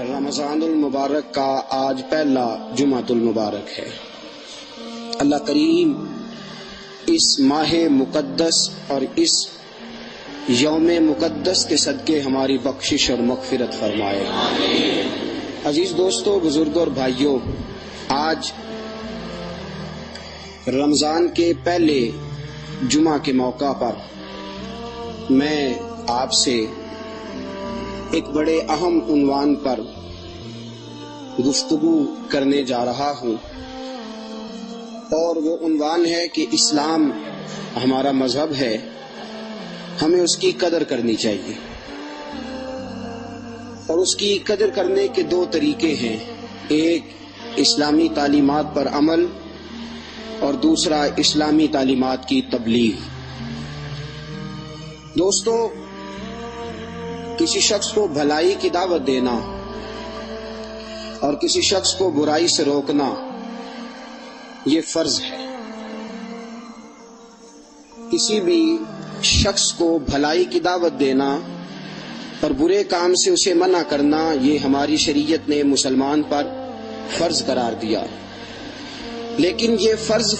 رمضان المبارک کا آج پہلا جمعۃ المبارک ہے۔ اللہ کریم اس ماہ مقدس اور اس یوم مقدس کے صدقے ہماری بخشش اور مغفرت فرمائے۔ عزیز دوستو، بزرگوں اور بھائیوں، آج رمضان کے پہلے جمعہ کے موقع پر میں آپ سے ایک بڑے اہم عنوان پر گفتگو کرنے جا رہا ہوں، اور وہ عنوان ہے کہ اسلام ہمارا مذہب ہے، ہمیں اس کی قدر کرنی چاہیے۔ اور اس کی قدر کرنے کے دو طریقے ہیں، ایک اسلامی تعلیمات پر عمل اور دوسرا اسلامی تعلیمات کی تبلیغ۔ دوستو، کسی شخص کو بھلائی کی دعوت دینا اور کسی شخص کو برائی سے روکنا یہ فرض ہے۔ کسی بھی شخص کو بھلائی کی دعوت دینا اور برے کام سے اسے منع کرنا یہ ہماری شریعت نے مسلمان پر فرض قرار دیا، لیکن یہ فرض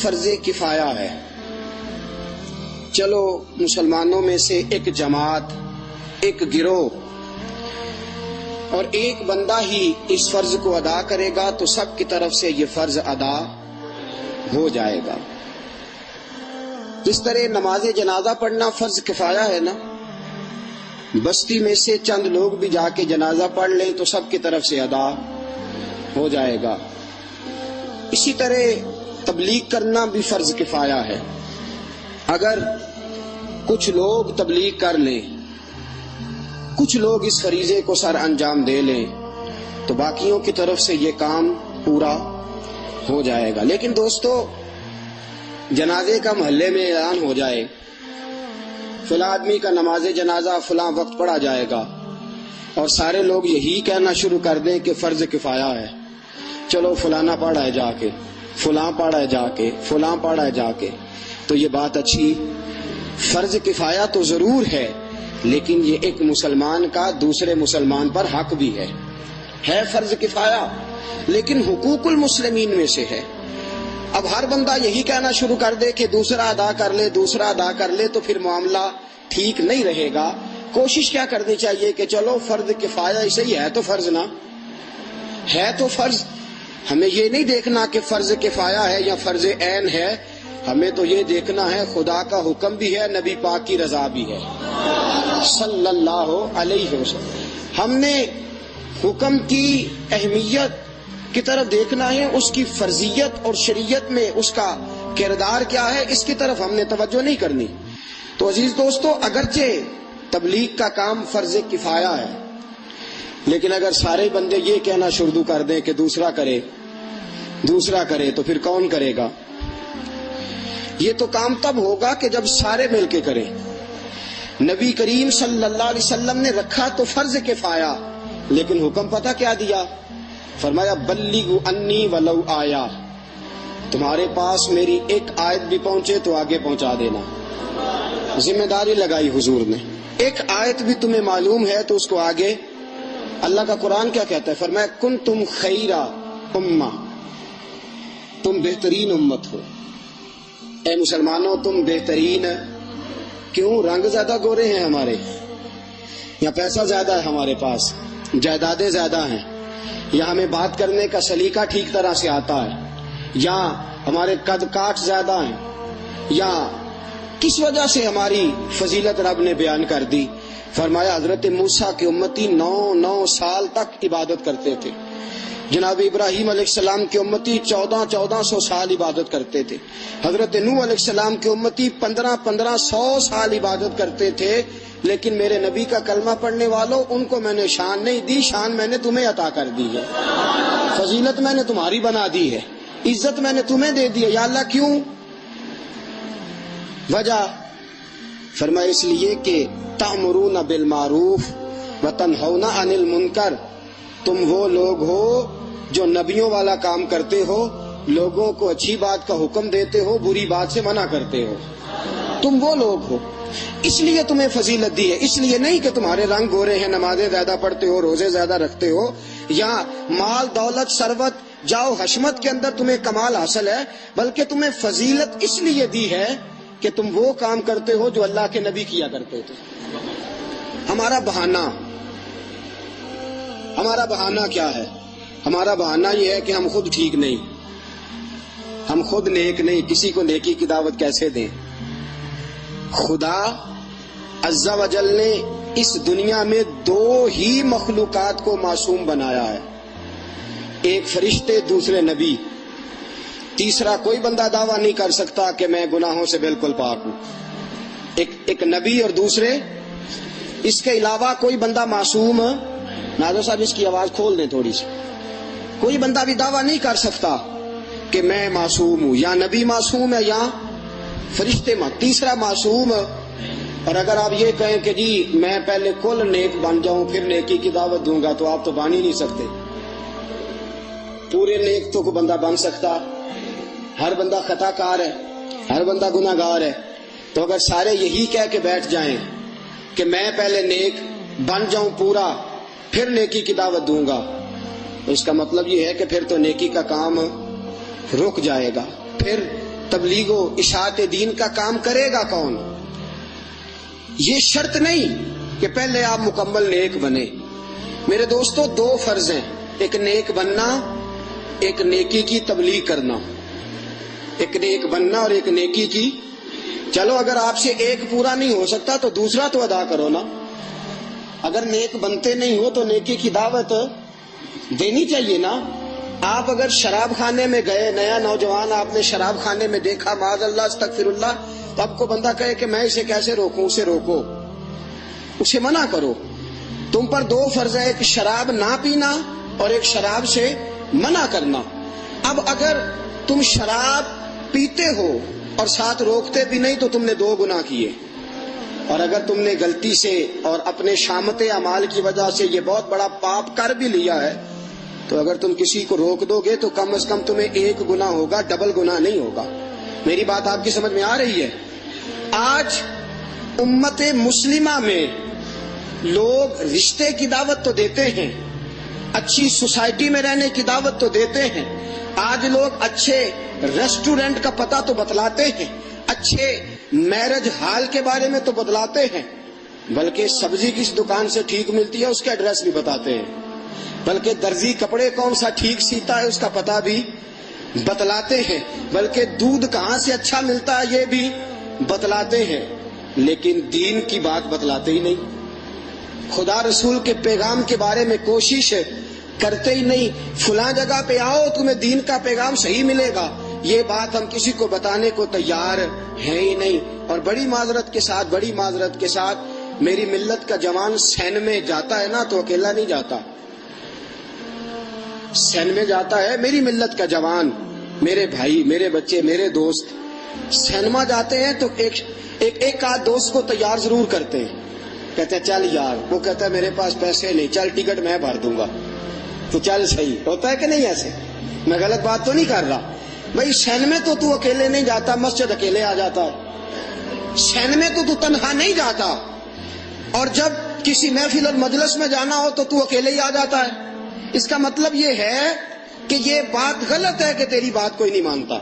کفایہ ہے۔ چلو مسلمانوں میں سے ایک جماعت، ایک گروہ اور ایک بندہ ہی اس فرض کو ادا کرے گا تو سب کی طرف سے یہ فرض ادا ہو جائے گا۔ جس طرح نماز جنازہ پڑھنا فرض کفایہ ہے نا، بستی میں سے چند لوگ بھی جا کے جنازہ پڑھ لیں تو سب کی طرف سے ادا ہو جائے گا، اسی طرح تبلیغ کرنا بھی فرض کفایہ ہے۔ اگر کچھ لوگ تبلیغ کر لیں، کچھ لوگ اس فریضے کو سر انجام دے لیں تو باقیوں کی طرف سے یہ کام پورا ہو جائے گا۔ لیکن دوستو، جنازے کا محلے میں اعلان ہو جائے، فلاں آدمی کا نماز جنازہ فلاں وقت پڑھا جائے گا، اور سارے لوگ یہی کہنا شروع کر دیں کہ فرض کفایہ ہے، چلو فلانا پڑھا ہے جا کے، فلاں پڑھا ہے جا کے، فلاں پڑھا ہے جا کے، تو یہ بات اچھی، فرض کفایہ تو ضرور ہے، لیکن یہ ایک مسلمان کا دوسرے مسلمان پر حق بھی ہے فرض کفایہ، لیکن حقوق المسلمین میں سے ہے۔ اب ہر بندہ یہی کہنا شروع کر دے کہ دوسرا ادا کر لے، دوسرا ادا کر لے، تو پھر معاملہ ٹھیک نہیں رہے گا۔ کوشش کیا کرنی چاہیے کہ چلو فرض کفایہ اسے ہی ہے تو فرض نہ ہے تو فرض، ہمیں یہ نہیں دیکھنا کہ فرض کفایہ ہے یا فرض عین ہے، ہمیں تو یہ دیکھنا ہے خدا کا حکم بھی ہے، نبی پاک کی رضا بھی ہے صلی اللہ علیہ وسلم۔ ہم نے حکم کی اہمیت کی طرف دیکھنا ہے، اس کی فرضیت اور شریعت میں اس کا کردار کیا ہے، اس کی طرف ہم نے توجہ نہیں کرنی۔ تو عزیز دوستو، اگرچہ تبلیغ کا کام فرض کفایہ ہے، لیکن اگر سارے بندے یہ کہنا شروع کر دیں کہ دوسرا کرے تو پھر کون کرے گا؟ یہ تو کام تب ہوگا کہ جب سارے مل کے کریں۔ نبی کریم صلی اللہ علیہ وسلم نے رکھا تو فرض کفایہ، لیکن حکم پتہ کیا دیا؟ فرمایا بلغوا انی ولو آیا، تمہارے پاس میری ایک آیت بھی پہنچے تو آگے پہنچا دینا۔ ذمہ داری لگائی حضور نے، ایک آیت بھی تمہیں معلوم ہے تو اس کو آگے۔ اللہ کا قرآن کیا کہتا ہے؟ فرمایا کنتم خیر امہ، تم بہترین امت ہو۔ اے مسلمانوں، تم بہترین کیوں؟ رنگ زیادہ گورے ہیں ہمارے، یا پیسہ زیادہ ہے ہمارے پاس، جائیدادیں زیادہ ہیں، یا ہمیں بات کرنے کا سلیقہ ٹھیک طرح سے آتا ہے، یا ہمارے قد کاٹ زیادہ ہیں، یا کس وجہ سے ہماری فضیلت رب نے بیان کر دی؟ فرمایا حضرت موسیٰ کے امتی 9 سال تک عبادت کرتے تھے، جناب ابراہیم علیہ السلام کے امتی 1400 سال عبادت کرتے تھے، حضرت نوح علیہ السلام کے امتی 1500 سال عبادت کرتے تھے، لیکن میرے نبی کا کلمہ پڑھنے والوں، ان کو میں نے شان نہیں دی، شان میں نے تمہیں عطا کر دی ہے، فضیلت میں نے تمہاری بنا دی ہے، عزت میں نے تمہیں دے دی ہے۔ یا اللہ کیوں؟ وجہ فرمایا اس لیے کہ تأمرون بالمعروف وتنہون عن المنکر، تم وہ لوگ ہو جو نبیوں والا کام کرتے ہو، لوگوں کو اچھی بات کا حکم دیتے ہو، بری بات سے منع کرتے ہو، تم وہ لوگ ہو۔ اس لیے تمہیں فضیلت دی ہے، اس لیے نہیں کہ تمہارے رنگ گورے ہیں، نمازیں زیادہ پڑھتے ہو، روزے زیادہ رکھتے ہو، یا مال دولت ثروت جاؤ حشمت کے اندر تمہیں کمال حاصل ہے، بلکہ تمہیں فضیلت اس لیے دی ہے کہ تم وہ کام کرتے ہو جو اللہ کے نبی کیا کرتے تھے۔ ہمارا بہانہ کیا ہے؟ ہمارا بہانہ یہ ہے کہ ہم خود ٹھیک نہیں، ہم خود نیک نہیں، کسی کو نیکی کی دعوت کیسے دیں؟ خدا عز و جل نے اس دنیا میں دو ہی مخلوقات کو معصوم بنایا ہے، ایک فرشتے، دوسرے نبی۔ تیسرا کوئی بندہ دعویٰ نہیں کر سکتا کہ میں گناہوں سے بالکل پاک ہوں، ایک نبی اور دوسرے، اس کے علاوہ کوئی بندہ معصوم، ناظر صاحب اس کی آواز کھول دیں تھوڑی سی، کوئی بندہ بھی دعویٰ نہیں کر سکتا کہ میں معصوم ہوں، یا نبی معصوم ہے یا فرشتے تیسرا معصوم۔ اور اگر آپ یہ کہیں کہ جی میں پہلے کل نیک بن جاؤں پھر نیکی کی دعوت دوں گا، تو آپ تو بن ہی نہیں سکتے۔ پورے نیک تو کوئی بندہ بن سکتا؟ ہر بندہ خطا کار ہے، ہر بندہ گناہ گار ہے۔ تو اگر سارے یہی کہہ کے بیٹھ جائیں کہ میں پہلے نیک بن جاؤں پورا پھر نیکی کی دعوت دوں گا، تو اس کا مطلب یہ ہے کہ پھر تو نیکی کا کام رک جائے گا، پھر تبلیغ و اشاعت دین کا کام کرے گا کون؟ یہ شرط نہیں کہ پہلے آپ مکمل نیک بنے۔ میرے دوستو، دو فرض ہیں، ایک نیک بننا، ایک نیکی کی تبلیغ کرنا، ایک نیک بننا اور ایک نیکی کی۔ چلو اگر آپ سے ایک پورا نہیں ہو سکتا تو دوسرا تو ادا کرو نا۔ اگر نیک بنتے نہیں ہو تو نیکی کی دعوت دینی چاہیے نا۔ آپ اگر شراب خانے میں گئے، نیا نوجوان آپ نے شراب خانے میں دیکھا، معاذ اللہ استغفر اللہ، تو آپ کو بندہ کہے کہ میں اسے کیسے روکوں؟ اسے روکو، اسے منع کرو۔ تم پر دو فرض ہے، ایک شراب نہ پینا اور ایک شراب سے منع کرنا۔ اب اگر تم شراب پیتے ہو اور ساتھ روکتے بھی نہیں تو تم نے دو گناہ کیے، اور اگر تم نے غلطی سے اور اپنے شامت اعمال کی وجہ سے یہ بہت بڑا پاپ کر بھی لیا ہے، تو اگر تم کسی کو روک دو گے تو کم از کم تمہیں ایک گناہ ہوگا، ڈبل گناہ نہیں ہوگا۔ میری بات آپ کی سمجھ میں آ رہی ہے؟ آج امت مسلمہ میں لوگ رشتے کی دعوت تو دیتے ہیں، اچھی سوسائٹی میں رہنے کی دعوت تو دیتے ہیں، آج لوگ اچھے ریسٹورنٹ کا پتہ تو بتلاتے ہیں، اچھے میرج ہال کے بارے میں تو بتلاتے ہیں، بلکہ سبزی کس دکان سے ٹھیک ملتی ہے اس کا ایڈریس بھی بتاتے ہیں، بلکہ درزی کپڑے کون سا ٹھیک سیتا ہے اس کا پتہ بھی بتلاتے ہیں، بلکہ دودھ کہاں سے اچھا ملتا ہے یہ بھی بتلاتے ہیں، لیکن دین کی بات بتلاتے ہی نہیں۔ خدا رسول کے پیغام کے بارے میں کوشش کرتے ہی نہیں۔ فلاں جگہ پہ آؤ تمہیں دین کا پیغام صحیح ملے گا، یہ بات ہم کسی کو بتانے کو تیار ہیں ہی نہیں۔ اور بڑی معذرت کے ساتھ میری ملت کا جوان سین میں جاتا ہے نا تو اکیلا نہیں جاتا، سین میں جاتا ہے میری ملت کا جوان، میرے بھائی، میرے بچے، میرے دوست سینما جاتے ہیں تو ایک آدھ دوست کو تیار ضرور کرتے ہیں، کہتے ہیں چل یار، وہ کہتا ہے میرے پاس پیسے نہیں، چل ٹکٹ میں بھر دوں گا، تو چل صحیح ہوتا ہے کہ نہیں؟ ایسے میں غلط بات تو نہیں کر رہا بھائی؟ سین میں تو اکیلے نہیں جاتا، مسجد اکیلے آ جاتا ہے، سین میں تو تنہا نہیں جاتا، اور جب کسی محفل اور مجلس میں جانا ہو تو اکیلے ہی آ جاتا ہے۔ اس کا مطلب یہ ہے کہ یہ بات غلط ہے کہ تیری بات کوئی نہیں مانتا،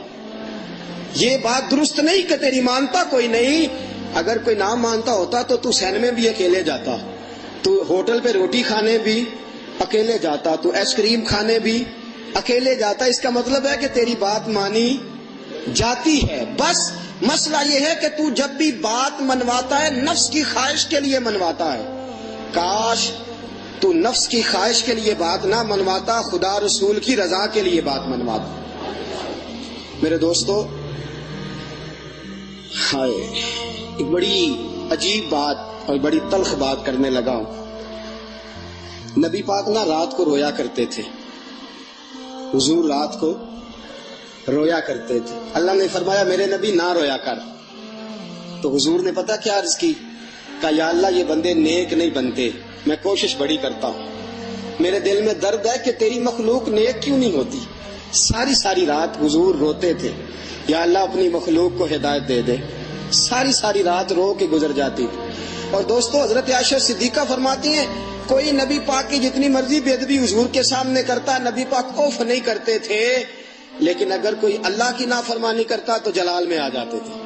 یہ بات درست نہیں کہ تیری مانتا کوئی نہیں۔ اگر کوئی نہ مانتا ہوتا تو سین میں بھی اکیلے جاتا، تو ہوٹل پہ روٹی کھانے بھی اکیلے جاتا، تو ایس کریم کھانے بھی اکیلے جاتا۔ اس کا مطلب ہے کہ تیری بات مانی جاتی ہے۔ بس مسئلہ یہ ہے کہ تو جب بھی بات منواتا ہے نفس کی خواہش کے لیے منواتا ہے، کاش تو نفس کی خواہش کے لیے بات نہ منواتا، خدا رسول کی رضا کے لیے بات منواتا۔ میرے دوستو، ایک بڑی عجیب بات اور بڑی تلخ بات کرنے لگا ہوں۔ نبی پاک نہ رات کو رویا کرتے تھے، حضور رات کو رویا کرتے تھے۔ اللہ نے فرمایا میرے نبی نہ رویا کر، تو حضور نے پتہ کیا عرض کی؟ کہا یا اللہ یہ بندے نیک نہیں بنتے، میں کوشش بڑی کرتا ہوں، میرے دل میں درد ہے کہ تیری مخلوق نیک کیوں نہیں ہوتی۔ ساری رات حضور روتے تھے، یا اللہ اپنی مخلوق کو ہدایت دے دے، ساری رات رو کے گزر جاتی تھی۔ اور دوستو، حضرت عائشہ صدیقہ فرماتی ہیں کوئی نبی پاک کی جتنی مرضی بے ادبی حضور کے سامنے کرتا، نبی پاک اوف نہیں کرتے تھے، لیکن اگر کوئی اللہ کی نافرمانی کرتا تو جلال میں آ جاتے تھے۔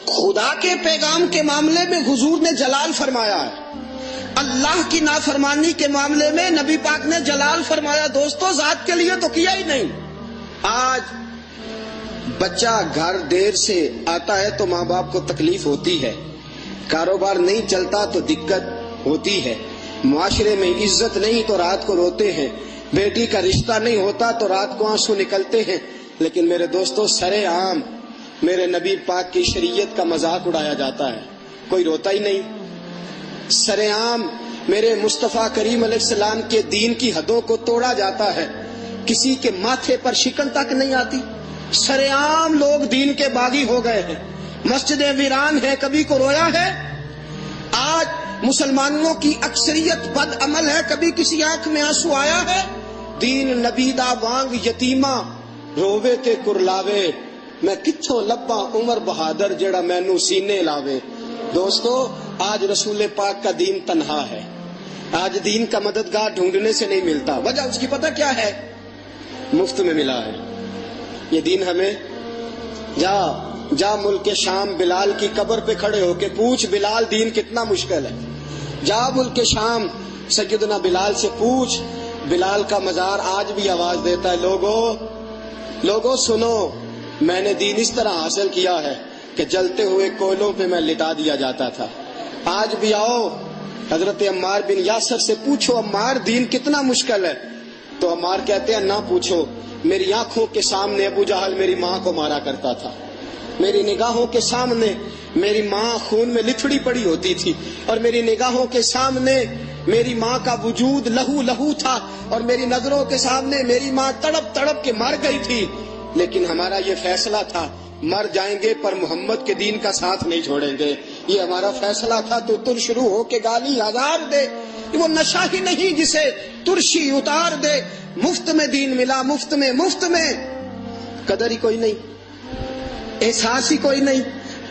خدا کے پیغام کے معاملے میں حضور نے جلال فرمایا ہے، اللہ کی نافرمانی کے معاملے میں نبی پاک نے جلال فرمایا۔ دوستو ذات کے لیے تو کیا ہی نہیں۔ آج بچہ گھر دیر سے آتا ہے تو ماں باپ کو تکلیف ہوتی ہے، کاروبار نہیں چلتا تو دقت ہوتی ہے، معاشرے میں عزت نہیں تو رات کو روتے ہیں، بیٹی کا رشتہ نہیں ہوتا تو رات کو آنسو نکلتے ہیں، لیکن میرے دوستو سر عام میرے نبی پاک کی شریعت کا مذاق اڑایا جاتا ہے، کوئی روتا ہی نہیں۔ سر عام میرے مصطفیٰ کریم علیہ السلام کے دین کی حدوں کو توڑا جاتا ہے، کسی کے ماتھے پر شکن تک نہیں آتی۔ سر عام لوگ دین کے باغی ہو گئے ہیں، مسجدیں ویران ہیں، کبھی کو رویا ہے؟ آج مسلمانوں کی اکثریت بد عمل ہے، کبھی کسی آنکھ میں آنسو آیا ہے؟ دین نبی دا وانگ یتیماں رووے تے کرلاوے، میں کتھوں لباں عمر بہادر جڑا مینوں سینے لاوے۔ دوستو آج رسول پاک کا دین تنہا ہے، آج دین کا مددگار ڈھونڈنے سے نہیں ملتا۔ وجہ اس کی پتہ کیا ہے؟ مفت میں ملا ہے یہ دین ہمیں۔ جا ملک شام بلال کی قبر پہ کھڑے ہو کے پوچھ بلال دین کتنا مشکل ہے۔ جا ملک شام سیدنا بلال سے پوچھ، بلال کا مزار آج بھی آواز دیتا ہے، لوگوں سنو، میں نے دین اس طرح حاصل کیا ہے کہ جلتے ہوئے کوئلوں پہ میں لٹا دیا جاتا تھا۔ آج بھی آؤ حضرت عمار بن یاسر سے پوچھو عمار دین کتنا مشکل ہے، تو عمار کہتے ہیں نہ پوچھو، میری آنکھوں کے سامنے ابو جہل میری ماں کو مارا کرتا تھا، میری نگاہوں کے سامنے میری ماں خون میں لتھڑی پڑی ہوتی تھی، اور میری نگاہوں کے سامنے میری ماں کا وجود لہو تھا، اور میری نظروں کے سامنے میری ماں تڑپ تڑپ کے مر گئی تھی، لیکن ہمارا یہ فیصلہ تھا مر جائیں گے پر محمد کے دین کا ساتھ نہیں چھوڑیں گے، یہ ہمارا فیصلہ تھا۔ تو شروع ہو کے گالی ہزار دے، وہ نشہ ہی نہیں جسے ترشی اتار دے، مفت میں دین ملا، مفت میں قدر ہی کوئی نہیں، احساس ہی کوئی نہیں،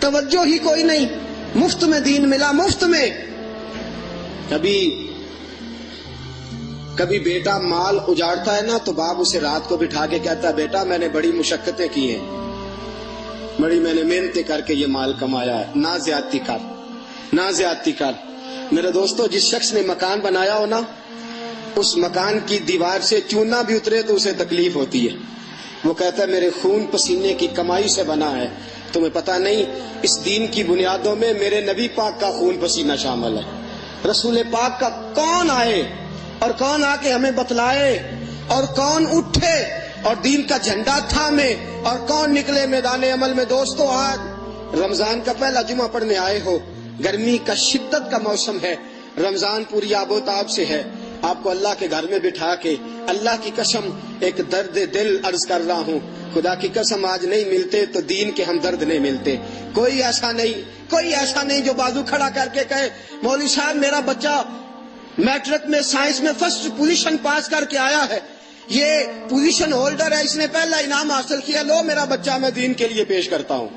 توجہ ہی کوئی نہیں، مفت میں دین ملا، مفت میں۔ کبھی بیٹا مال اجاڑتا ہے نا تو باپ اسے رات کو بٹھا کے کہتا ہے بیٹا میں نے بڑی مشقتیں کی ہیں، بڑی میں نے محنتیں کر کے یہ مال کمایا ہے، نہ زیادتی کر۔ میرے دوستو جس شخص نے مکان بنایا ہو نا، اس مکان کی دیوار سے چونا بھی اترے تو اسے تکلیف ہوتی ہے، وہ کہتا ہے میرے خون پسینے کی کمائی سے بنا ہے۔ تمہیں پتہ نہیں اس دین کی بنیادوں میں میرے نبی پاک کا خون پسینہ شامل ہے، رسول پاک کا کون آئے اور کون آ کے ہمیں بتلائے، اور کون اٹھے اور دین کا جھنڈا تھامے، اور کون نکلے میدان عمل میں۔ دوستو آج رمضان کا پہلا جمعہ پڑھنے آئے ہو، گرمی کا شدت کا موسم ہے، رمضان پوری آب و تاب سے ہے، آپ کو اللہ کے گھر میں بٹھا کے اللہ کی قسم ایک درد دل عرض کر رہا ہوں، خدا کی قسم آج نہیں ملتے تو دین کے ہمدرد نہیں ملتے۔ کوئی ایسا نہیں جو بازو کھڑا کر کے کہے مولوی صاحب میرا بچہ میٹرک میں سائنس میں فرسٹ پوزیشن پاس کر کے آیا ہے، یہ پوزیشن ہولڈر ہے، اس نے پہلا انعام حاصل کیا، لو میرا بچہ میں دین کے لیے پیش کرتا ہوں،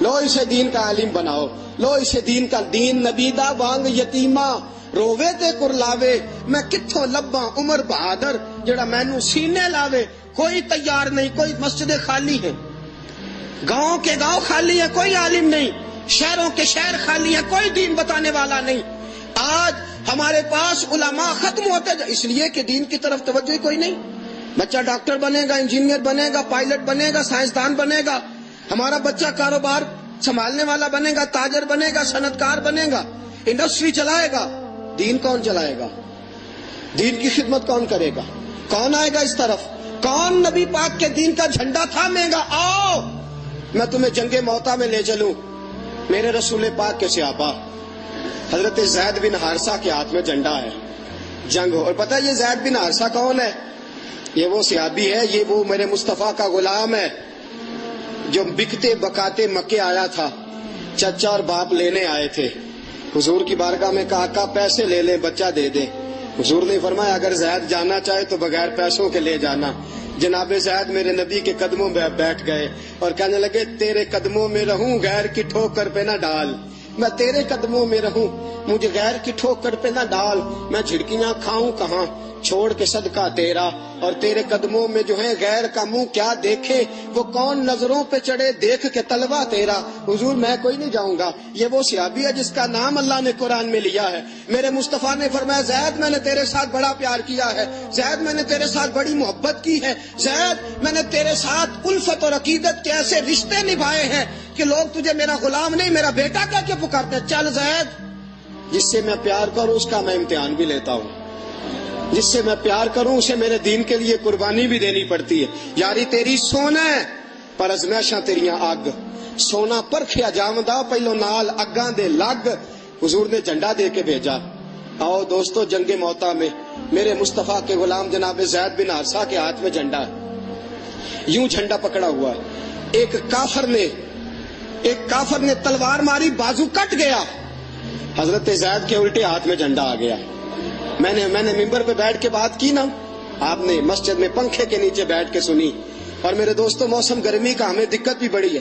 لو اسے دین کا عالم بناؤ، لو اسے دین نبی دا وانگ یتیماں رووے تے کرلاوے، میں کتھوں لباں عمر بہادر جڑا مینوں سینے لاوے۔ کوئی تیار نہیں، کوئی مسجدیں خالی ہیں، گاؤں کے گاؤں خالی ہیں، کوئی عالم نہیں، شہروں کے شہر خالی ہیں، کوئی دین بتانے والا نہیں۔ آج ہمارے پاس علماء ختم ہوتے اس لیے کہ دین کی طرف توجہ ہی کوئی نہیں۔ بچہ ڈاکٹر بنے گا، انجینئر بنے گا، پائلٹ بنے گا، سائنسدان بنے گا، ہمارا بچہ کاروبار سنبھالنے والا بنے گا، تاجر بنے گا، صنعت کار بنے گا، انڈسٹری چلائے گا۔ دین کون چلائے گا؟ دین کی خدمت کون کرے گا؟ کون آئے گا اس طرف؟ کون نبی پاک کے دین کا جھنڈا تھامے گا؟ آؤ میں تمہیں جنگ موتا میں لے چلوں۔ میرے رسول پاک کے صحابہ حضرت زید بن حارثہ کے ہاتھ میں جھنڈا ہے، جنگ ہو۔ اور پتہ ہے یہ زید بن حارثہ کون ہے؟ یہ وہ صحابی ہے، یہ وہ میرے مصطفیٰ کا غلام ہے جو بکتے بکاتے مکے آیا تھا، چچا اور باپ لینے آئے تھے، حضور کی بارگاہ میں کہا پیسے لے لیں بچہ دے دیں۔ حضور نے فرمایا اگر زید جانا چاہے تو بغیر پیسوں کے لے جانا۔ جناب زید میرے نبی کے قدموں میں بیٹھ گئے اور کہنے لگے تیرے قدموں میں رہوں، غیر کی ٹھوکر پہ نہ ڈال، میں تیرے قدموں میں رہوں، مجھے غیر کی ٹھوکر پہ نہ ڈال، میں جھڑکیاں کھاؤں کہاں، چھوڑ کے صدقہ تیرا، اور تیرے قدموں میں جو ہے غیر کا منہ کیا دیکھے، وہ کون نظروں پہ چڑھے دیکھ کے طلبہ تیرا۔ حضور میں کوئی نہیں جاؤں گا، یہ وہ صحابی ہے جس کا نام اللہ نے قرآن میں لیا ہے۔ میرے مصطفیٰ نے فرمایا زید میں نے تیرے ساتھ بڑا پیار کیا ہے، زید میں نے تیرے ساتھ بڑی محبت کی ہے، زید میں نے تیرے ساتھ الفت اور عقیدت کے ایسے رشتے نبھائے ہیں کہ لوگ تجھے میرا غلام نہیں میرا بیٹا کہہ کے پکارتے ہیں۔ چل زید، جس سے میں پیار کروں اس کا میں امتحان بھی لیتا ہوں، جس سے میں پیار کروں اسے میرے دین کے لیے قربانی بھی دینی پڑتی ہے۔ یاری تیری سونا پر ازمائشاں تیریاں اگ، سونا پرکھیا جاوندا پہلو نال اگاں دے لگ۔ حضور نے جھنڈا دے کے بھیجا۔ آؤ دوستو، جنگ موتا میں میرے مصطفیٰ کے غلام جناب زید بن حارثہ کے ہاتھ میں جھنڈا ہے، یوں جھنڈا پکڑا ہوا ہے۔ ایک کافر نے تلوار ماری، بازو کٹ گیا، حضرت زید کے الٹے ہاتھ میں جھنڈا آ گیا۔ میں نے ممبر پہ بیٹھ کے بات کی نا، آپ نے مسجد میں پنکھے کے نیچے بیٹھ کے سنی۔ اور میرے دوستو، موسم گرمی کا ہمیں دقت بھی بڑی ہے،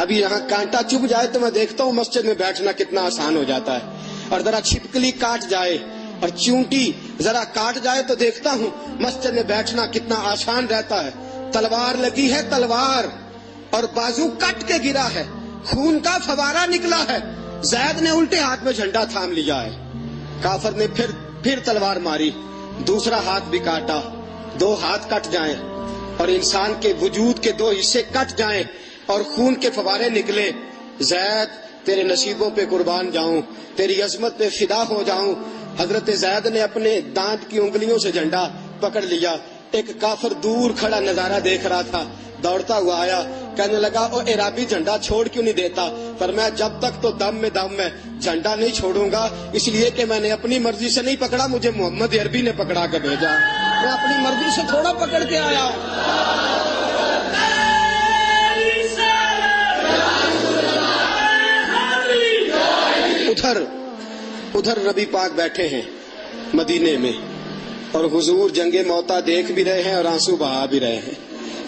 ابھی یہاں کانٹا چبھ جائے تو میں دیکھتا ہوں مسجد میں بیٹھنا کتنا آسان ہو جاتا ہے، اور ذرا چھپکلی کاٹ جائے اور چونٹی ذرا کاٹ جائے تو دیکھتا ہوں مسجد میں بیٹھنا کتنا آسان رہتا ہے۔ تلوار لگی ہے، تلوار، اور بازو کٹ کے گرا ہے، خون کا فوارہ نکلا ہے، زید نے الٹے ہاتھ میں جھنڈا تھام لیا ہے۔ کافر نے پھر تلوار ماری، دوسرا ہاتھ بھی کاٹا، دو ہاتھ کٹ جائیں اور انسان کے وجود کے دو حصے کٹ جائیں اور خون کے فوارے نکلے، زید تیرے نصیبوں پہ قربان جاؤں، تیری عظمت پہ فدا ہو جاؤں۔ حضرت زید نے اپنے دانت کی انگلیوں سے جھنڈا پکڑ لیا۔ ایک کافر دور کھڑا نظارہ دیکھ رہا تھا، دوڑتا ہوا آیا، کہنے لگا او عرابی جھنڈا چھوڑ کیوں نہیں دیتا؟ فرمایا جب تک تو دم میں دم ہے، جھنڈا نہیں چھوڑوں گا، اس لیے کہ میں نے اپنی مرضی سے نہیں پکڑا، مجھے محمد عربی نے پکڑا کے بھیجا، میں اپنی مرضی سے تھوڑا پکڑ کے آیا۔ ادھر نبی پاک بیٹھے ہیں مدینے میں، اور حضور جنگ موتا دیکھ بھی رہے ہیں اور آنسو بہا بھی رہے ہیں۔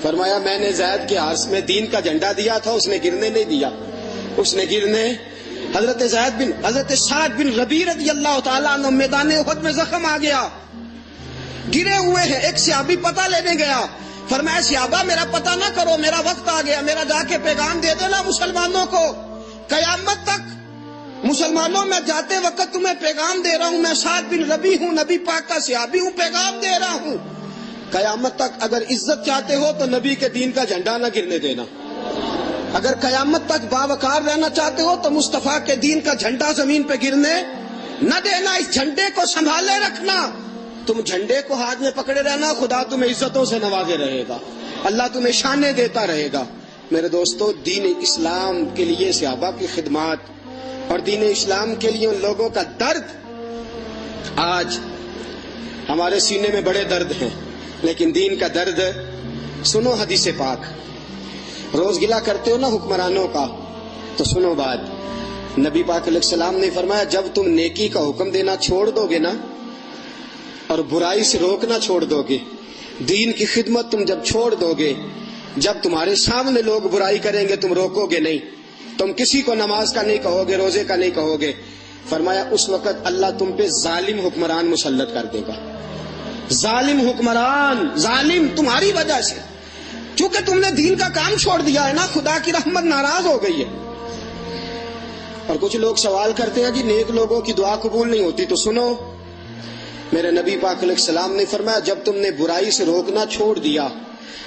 فرمایا میں نے زید کے عرص میں دین کا جھنڈا دیا تھا، اس نے گرنے نہیں دیا، اس نے گرنے۔ حضرت سعد بن ربیع رضی اللہ تعالیٰ عنہ میدان احد میں زخم آ گیا، گرے ہوئے ہیں۔ ایک صحابی پتہ لینے گیا، فرمایا صحابہ میرا پتہ نہ کرو، میرا وقت آ گیا، میرا جا کے پیغام دے دینا مسلمانوں کو، قیامت تک مسلمانوں میں جاتے وقت تمہیں پیغام دے رہا ہوں، میں سعد بن ربیع ہوں، نبی پاک کا صحابی ہوں، پیغام دے رہا ہوں، قیامت تک اگر عزت چاہتے ہو تو نبی کے دین کا جھنڈا نہ گرنے دینا، اگر قیامت تک باوقار رہنا چاہتے ہو تو مصطفیٰ کے دین کا جھنڈا زمین پہ گرنے نہ دینا، اس جھنڈے کو سنبھالے رکھنا۔ تم جھنڈے کو ہاتھ میں پکڑے رہنا، خدا تمہیں عزتوں سے نوازے رہے گا، اللہ تمہیں شانیں دیتا رہے گا۔ میرے دوستو، دین اسلام کے لیے صحابہ کی خدمات اور دین اسلام کے لیے ان لوگوں کا درد، آج ہمارے سینے میں بڑے درد ہیں، لیکن دین کا درد سنو۔ حدیث پاک روز گلا کرتے ہو نا حکمرانوں کا، تو سنو بات، نبی پاک علیہ السلام نے فرمایا جب تم نیکی کا حکم دینا چھوڑ دو گے نا اور برائی سے روکنا چھوڑ دو گے، دین کی خدمت تم جب چھوڑ دو گے، جب تمہارے سامنے لوگ برائی کریں گے تم روکو گے نہیں، تم کسی کو نماز کا نہیں کہو گے، روزے کا نہیں کہو گے، فرمایا اس وقت اللہ تم پہ ظالم حکمران مسلط کر دے گا۔ ظالم حکمران، ظالم تمہاری وجہ سے، چونکہ تم نے دین کا کام چھوڑ دیا ہے نا، خدا کی رحمت ناراض ہو گئی ہے۔ اور کچھ لوگ سوال کرتے ہیں جی نیک لوگوں کی دعا قبول نہیں ہوتی، تو سنو، میرے نبی پاک علیہ السلام نے فرمایا جب تم نے برائی سے روکنا چھوڑ دیا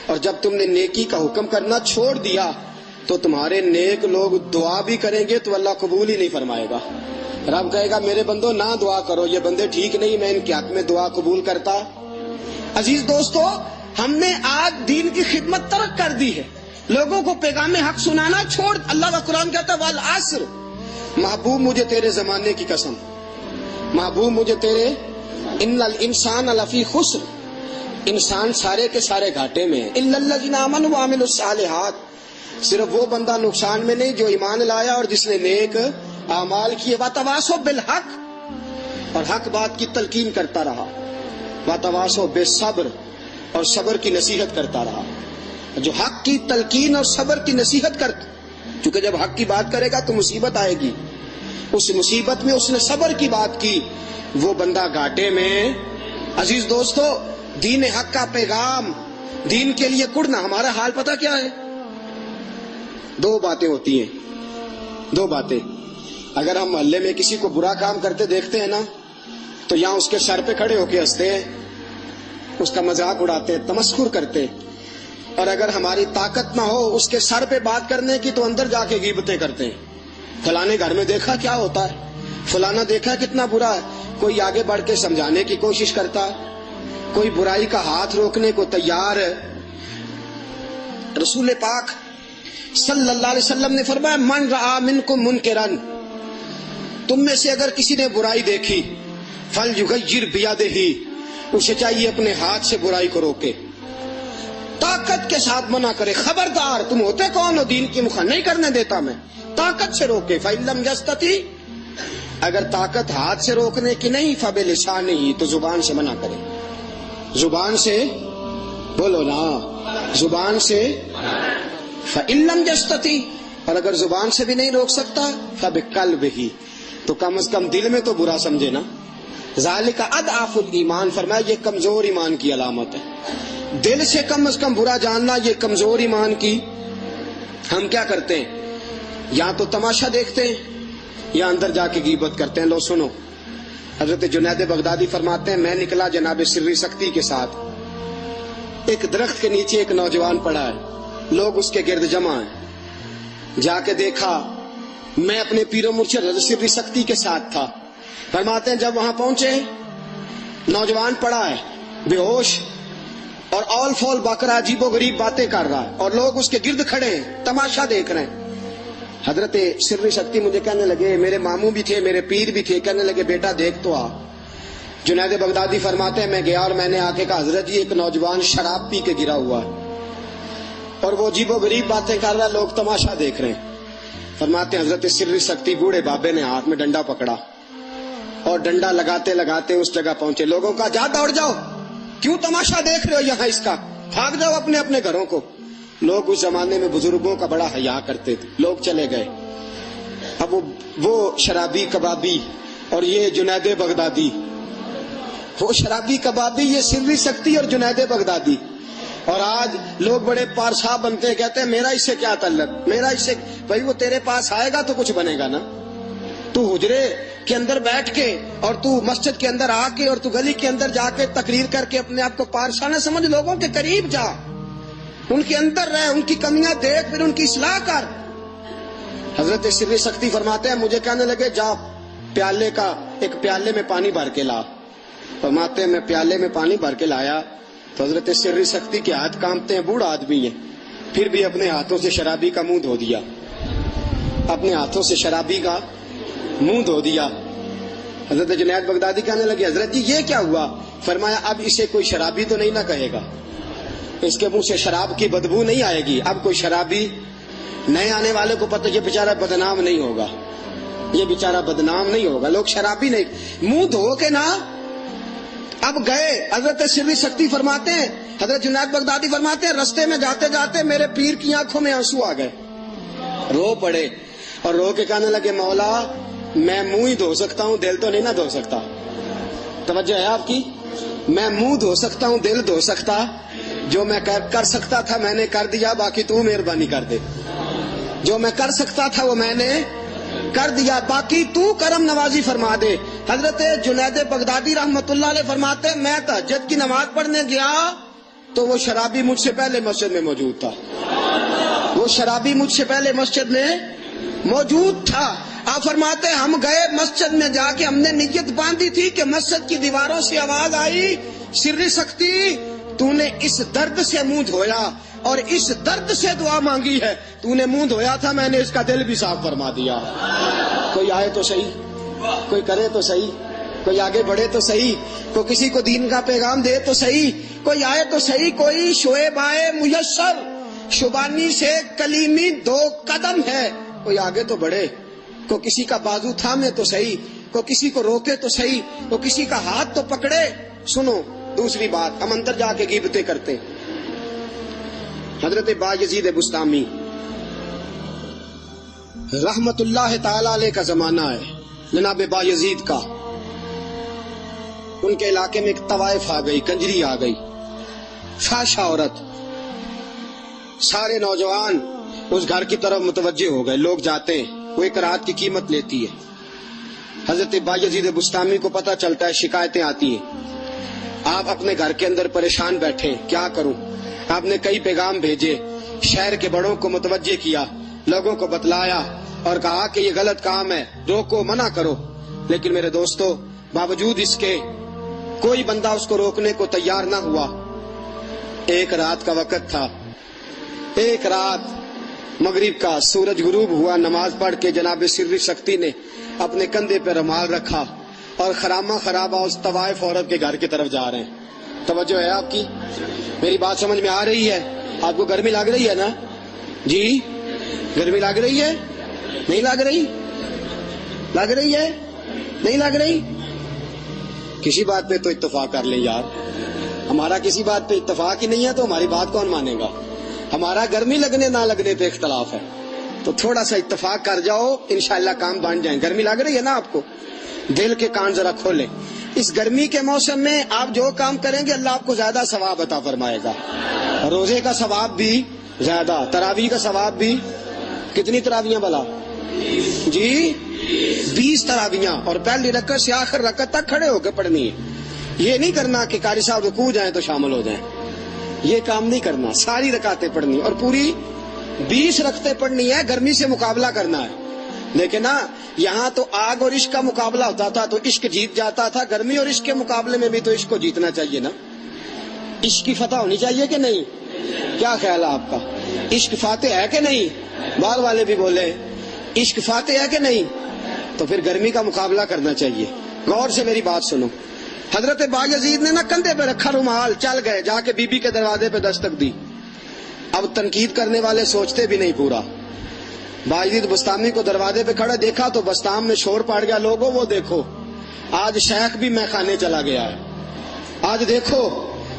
اور جب تم نے نیکی کا حکم کرنا چھوڑ دیا تو تمہارے نیک لوگ دعا بھی کریں گے تو اللہ قبول ہی نہیں فرمائے گا۔ رب کہے گا میرے بندو نہ دعا کرو، یہ بندے ٹھیک نہیں، میں ان کے حق میں دعا قبول کرتا۔ عزیز دوستو، ہم نے آج دین کی خدمت ترک کر دی ہے، لوگوں کو پیغام حق سنانا چھوڑ۔ اللہ کا قرآن کہتا ہے والعصر، محبوب مجھے تیرے زمانے کی قسم، محبوب مجھے تیرے، ان الانسان لفی خسر، انسان سارے کے سارے گھاٹے میں ہیں، الا الذین آمنوا وعملوا الصالحات، صرف وہ بندہ نقصان میں نہیں جو ایمان لایا اور جس نے نیک اعمال کیے، وتواصوا بالحق، اور حق بات کی تلقین کرتا رہا، وتواصوا بالصبر، اور صبر کی نصیحت کرتا رہا۔ جو حق کی تلقین اور صبر کی نصیحت کرتا، چونکہ جب حق کی بات کرے گا تو مصیبت آئے گی، اس مصیبت میں اس نے صبر کی بات کی، وہ بندہ گھاٹے میں۔ عزیز دوستو، دین حق کا پیغام، دین کے لیے کڑنا، ہمارا حال پتہ کیا ہے؟ دو باتیں ہوتی ہیں، دو باتیں۔ اگر ہم محلے میں کسی کو برا کام کرتے دیکھتے ہیں نا تو یہاں اس کے سر پہ کھڑے ہو کے ہنستے ہیں، اس کا مذاق اڑاتے ہیں، تمسخر کرتے ہیں۔ اور اگر ہماری طاقت نہ ہو اس کے سر پہ بات کرنے کی تو اندر جا کے غیبتیں کرتے ہیں، فلانے گھر میں دیکھا کیا ہوتا ہے، فلانا دیکھا کتنا برا ہے۔ کوئی آگے بڑھ کے سمجھانے کی کوشش کرتا ہے، کوئی برائی کا ہاتھ روکنے کو تیار ہے۔ رسول پاک صلی اللہ علیہ وسلم نے فرمایا من رآ منکم منکرا، تم میں سے اگر کسی نے برائی دیکھی فلیغیر بیدہ، اسے چاہیے اپنے ہاتھ سے برائی کو روکے، طاقت کے ساتھ منع کرے، خبردار تم ہوتے کون ہو دین کی مخالفت نہیں کرنے دیتا میں، طاقت سے روکے۔ فإن لم یستطع، اگر طاقت ہاتھ سے روکنے کی نہیں فبلسانہ، تو زبان سے منع کرے، زبان سے بولو نا، زبان سے۔ فإن لم یستطع، اور اگر زبان سے بھی نہیں روک سکتا فبقلبہ، تو کم از کم دل میں تو برا سمجھے نا۔ ذالک اضعف الایمان، فرمایا یہ کمزور ایمان کی علامت ہے، دل سے کم از کم برا جاننا یہ کمزور ایمان کی۔ ہم کیا کرتے ہیں؟ یا تو تماشا دیکھتے ہیں یا اندر جا کے غیبت کرتے ہیں۔ لو سنو، حضرت جنید بغدادی فرماتے ہیں میں نکلا جناب سری سختی کے ساتھ، ایک درخت کے نیچے ایک نوجوان پڑا ہے، لوگ اس کے گرد جمع ہیں، جا کے دیکھا میں اپنے پیر و مرشد حضرت سری سختی کے ساتھ تھا۔ فرماتے ہیں جب وہاں پہنچے نوجوان پڑا ہے بے ہوش اور اول فول بکرا عجیب و غریب باتیں کر رہا ہے اور لوگ اس کے گرد کھڑے ہیں تماشا دیکھ رہے ہیں۔ حضرت سری سختی مجھے کہنے لگے، میرے ماموں بھی تھے میرے پیر بھی تھے، کہنے لگے بیٹا دیکھ تو آ۔ جنید بغدادی فرماتے ہیں میں گیا اور میں نے آ کے کہا حضرت جی ایک نوجوان شراب پی کے گرا ہوا ہے اور وہ عجیب و غریب باتیں کر رہا ہے، لوگ تماشا دیکھ رہے ہیں۔ فرماتے ہیں حضرت سری سختی بوڑھے بابے نے ہاتھ میں ڈنڈا پکڑا اور ڈنڈا لگاتے لگاتے اس جگہ پہنچے، لوگوں کا جا دوڑ جاؤ، کیوں تماشا دیکھ رہے ہو یہاں اس کا، بھاگ جاؤ اپنے اپنے گھروں کو۔ لوگ اس زمانے میں بزرگوں کا بڑا حیا کرتے تھے، لوگ چلے گئے۔ اب وہ شرابی کبابی اور یہ جنید بغدادی، وہ شرابی کبابی یہ سری سختی اور جنید بغدادی، اور آج لوگ بڑے پارسا بنتے ہیں، کہتے ہیں میرا اس سے کیا تعلق، میرا اس سے، بھائی وہ تیرے پاس آئے گا تو کچھ بنے گا نا۔ تو حجرے کے اندر بیٹھ کے اور تو مسجد کے اندر آ کے اور تو گلی کے اندر جا کے تقریر کر کے اپنے آپ کو پارسا نہ سمجھ، لوگوں کے قریب جا، ان کے اندر رہ، ان کی کمیاں دیکھ، پھر ان کی اصلاح کر۔ حضرت سری سختی فرماتے ہیں مجھے کہنے لگے جا پیالے کا ایک پیالے میں پانی بھر کے لا۔ فرماتے ہیں میں پیالے میں پانی بھر کے لایا تو حضرت سری سختی کے ہاتھ کانپتے ہیں، بوڑھا آدمی ہے، پھر بھی اپنے ہاتھوں سے شرابی کا منہ دھو دیا، اپنے ہاتھوں سے شرابی کا منہ دھو دیا۔ حضرت جنید بغدادی کہنے لگے حضرت جی یہ کیا ہوا؟ فرمایا اب اسے کوئی شرابی تو نہیں نہ کہے گا، اس کے منہ سے شراب کی بدبو نہیں آئے گی، اب کوئی شرابی نئے آنے والے کو پتہ یہ بیچارہ بدنام نہیں ہوگا، یہ بیچارہ بدنام نہیں ہوگا، لوگ شرابی نہیں، منہ دھو کے نا۔ اب گئے حضرت سری سختی فرماتے ہیں، حضرت جنید بغدادی فرماتے ہیں رستے میں جاتے جاتے میرے پیر کی آنکھوں میں آنسو آ گئے، رو پڑے اور رو کے کہنے لگے مولا میں منہ ہی دھو سکتا ہوں، دل تو نہیں نہ دھو سکتا۔ توجہ ہے آپ کی؟ میں منہ دھو سکتا ہوں، دل دھو سکتا، جو میں کر سکتا تھا میں نے کر دیا، باقی تو مہربانی کر دے، جو میں کر سکتا تھا وہ میں نے کر دیا، باقی تو کرم نوازی فرما دے۔ حضرت جنید بغدادی رحمت اللہ علیہ فرماتے ہیں میں تہجد کی نماز پڑھنے گیا تو وہ شرابی مجھ سے پہلے مسجد میں موجود تھا، وہ شرابی مجھ سے پہلے مسجد میں موجود تھا۔ آپ فرماتے ہم گئے مسجد میں، جا کے ہم نے نیت باندھی تھی کہ مسجد کی دیواروں سے آواز آئی سری سختی تو نے اس درد سے منہ دھویا اور اس درد سے دعا مانگی ہے، تو نے منہ دھویا تھا، میں نے اس کا دل بھی صاف فرما دیا۔ کوئی آئے تو صحیح، کوئی کرے تو صحیح، کوئی آگے بڑھے تو صحیح، کوئی کسی کو دین کا پیغام دے تو صحیح، کوئی آئے تو صحیح، کوئی شعیب آئے میسر، شبانی سے کلیمی 2 قدم ہے، کوئی آگے تو بڑھے، کوئی کسی کا بازو تھامے تو صحیح، کوئی کسی کو روکے تو صحیح، کوئی کسی کا ہاتھ تو پکڑے۔ سنو دوسری بات، ہم اندر جا کے غیبتیں کرتے ہیں۔ حضرت با یزید بستامی رحمت اللہ تعالی علیہ کا زمانہ ہے، جناب بایزید کا۔ ان کے علاقے میں ایک طوائف آ گئی، کنجری آ گئی، فحشہ عورت۔ سارے نوجوان اس گھر کی طرف متوجہ ہو گئے، لوگ جاتے ہیں، وہ ایک رات کی قیمت لیتی ہے۔ حضرت بایزید بستامی کو پتہ چلتا ہے، شکایتیں آتی ہیں، آپ اپنے گھر کے اندر پریشان بیٹھے، کیا کروں؟ آپ نے کئی پیغام بھیجے، شہر کے بڑوں کو متوجہ کیا، لوگوں کو بتلایا اور کہا کہ یہ غلط کام ہے، روکو، منع کرو۔ لیکن میرے دوستو، باوجود اس کے کوئی بندہ اس کو روکنے کو تیار نہ ہوا۔ ایک رات کا وقت تھا، ایک رات مغرب کا، سورج غروب ہوا، نماز پڑھ کے جناب سری شکتی نے اپنے کندھے پہ رومال رکھا اور خرامہ خرابہ اس طوائف عورت کے گھر کی طرف جا رہے ہیں۔ توجہ ہے آپ کی؟ میری بات سمجھ میں آ رہی ہے؟ آپ کو گرمی لگ رہی ہے نا؟ جی گرمی لگ رہی ہے؟ نہیں لگ رہی؟ لگ رہی ہے؟ نہیں لگ رہی؟ کسی بات پہ تو اتفاق کر لیں یار۔ ہمارا کسی بات پہ اتفاق ہی نہیں ہے تو ہماری بات کون مانے گا؟ ہمارا گرمی لگنے نہ لگنے پہ اختلاف ہے، تو تھوڑا سا اتفاق کر جاؤ، انشاءاللہ کام بن جائیں۔ گرمی لگ رہی ہے نا آپ کو؟ دل کے کان ذرا کھولیں۔ اس گرمی کے موسم میں آپ جو کام کریں گے اللہ آپ کو زیادہ ثواب عطا فرمائے گا۔ روزے کا ثواب بھی زیادہ، تراویح کا ثواب بھی۔ کتنی تراویحاں بلا؟ جی 20 تراویحاں، اور پہلی رکعت سے آخر رکعت تک کھڑے ہو کے پڑھنی ہے۔ یہ نہیں کرنا کہ قاری صاحب رکوع جائیں تو شامل ہو جائیں، یہ کام نہیں کرنا، ساری رکعتیں پڑھنی اور پوری 20 رکعتیں پڑھنی ہے، گرمی سے مقابلہ کرنا ہے۔ لیکن نا یہاں تو آگ اور عشق کا مقابلہ ہوتا تھا تو عشق جیت جاتا تھا، گرمی اور عشق کے مقابلے میں بھی تو عشق کو جیتنا چاہیے نا، عشق کی فتح ہونی چاہیے کہ نہیں؟ کیا خیال ہے آپ کا؟ عشق فاتح ہے کہ نہیں؟ باہر والے بھی بولے عشق فاتح ہے کہ نہیں؟ تو پھر گرمی کا مقابلہ کرنا چاہیے۔ غور سے میری بات سنو، حضرت بایزید نے نا کندھے پہ رکھا رومال، چل گئے، جا کے بی بی کے دروازے پہ دستک دی۔ اب تنقید کرنے والے سوچتے بھی نہیں پورا۔ بایزید بستامی کو دروازے پہ کھڑا دیکھا تو بستام میں شور پڑ گیا، لوگوں وہ دیکھو آج شیخ بھی میخانے چلا گیا ہے، آج دیکھو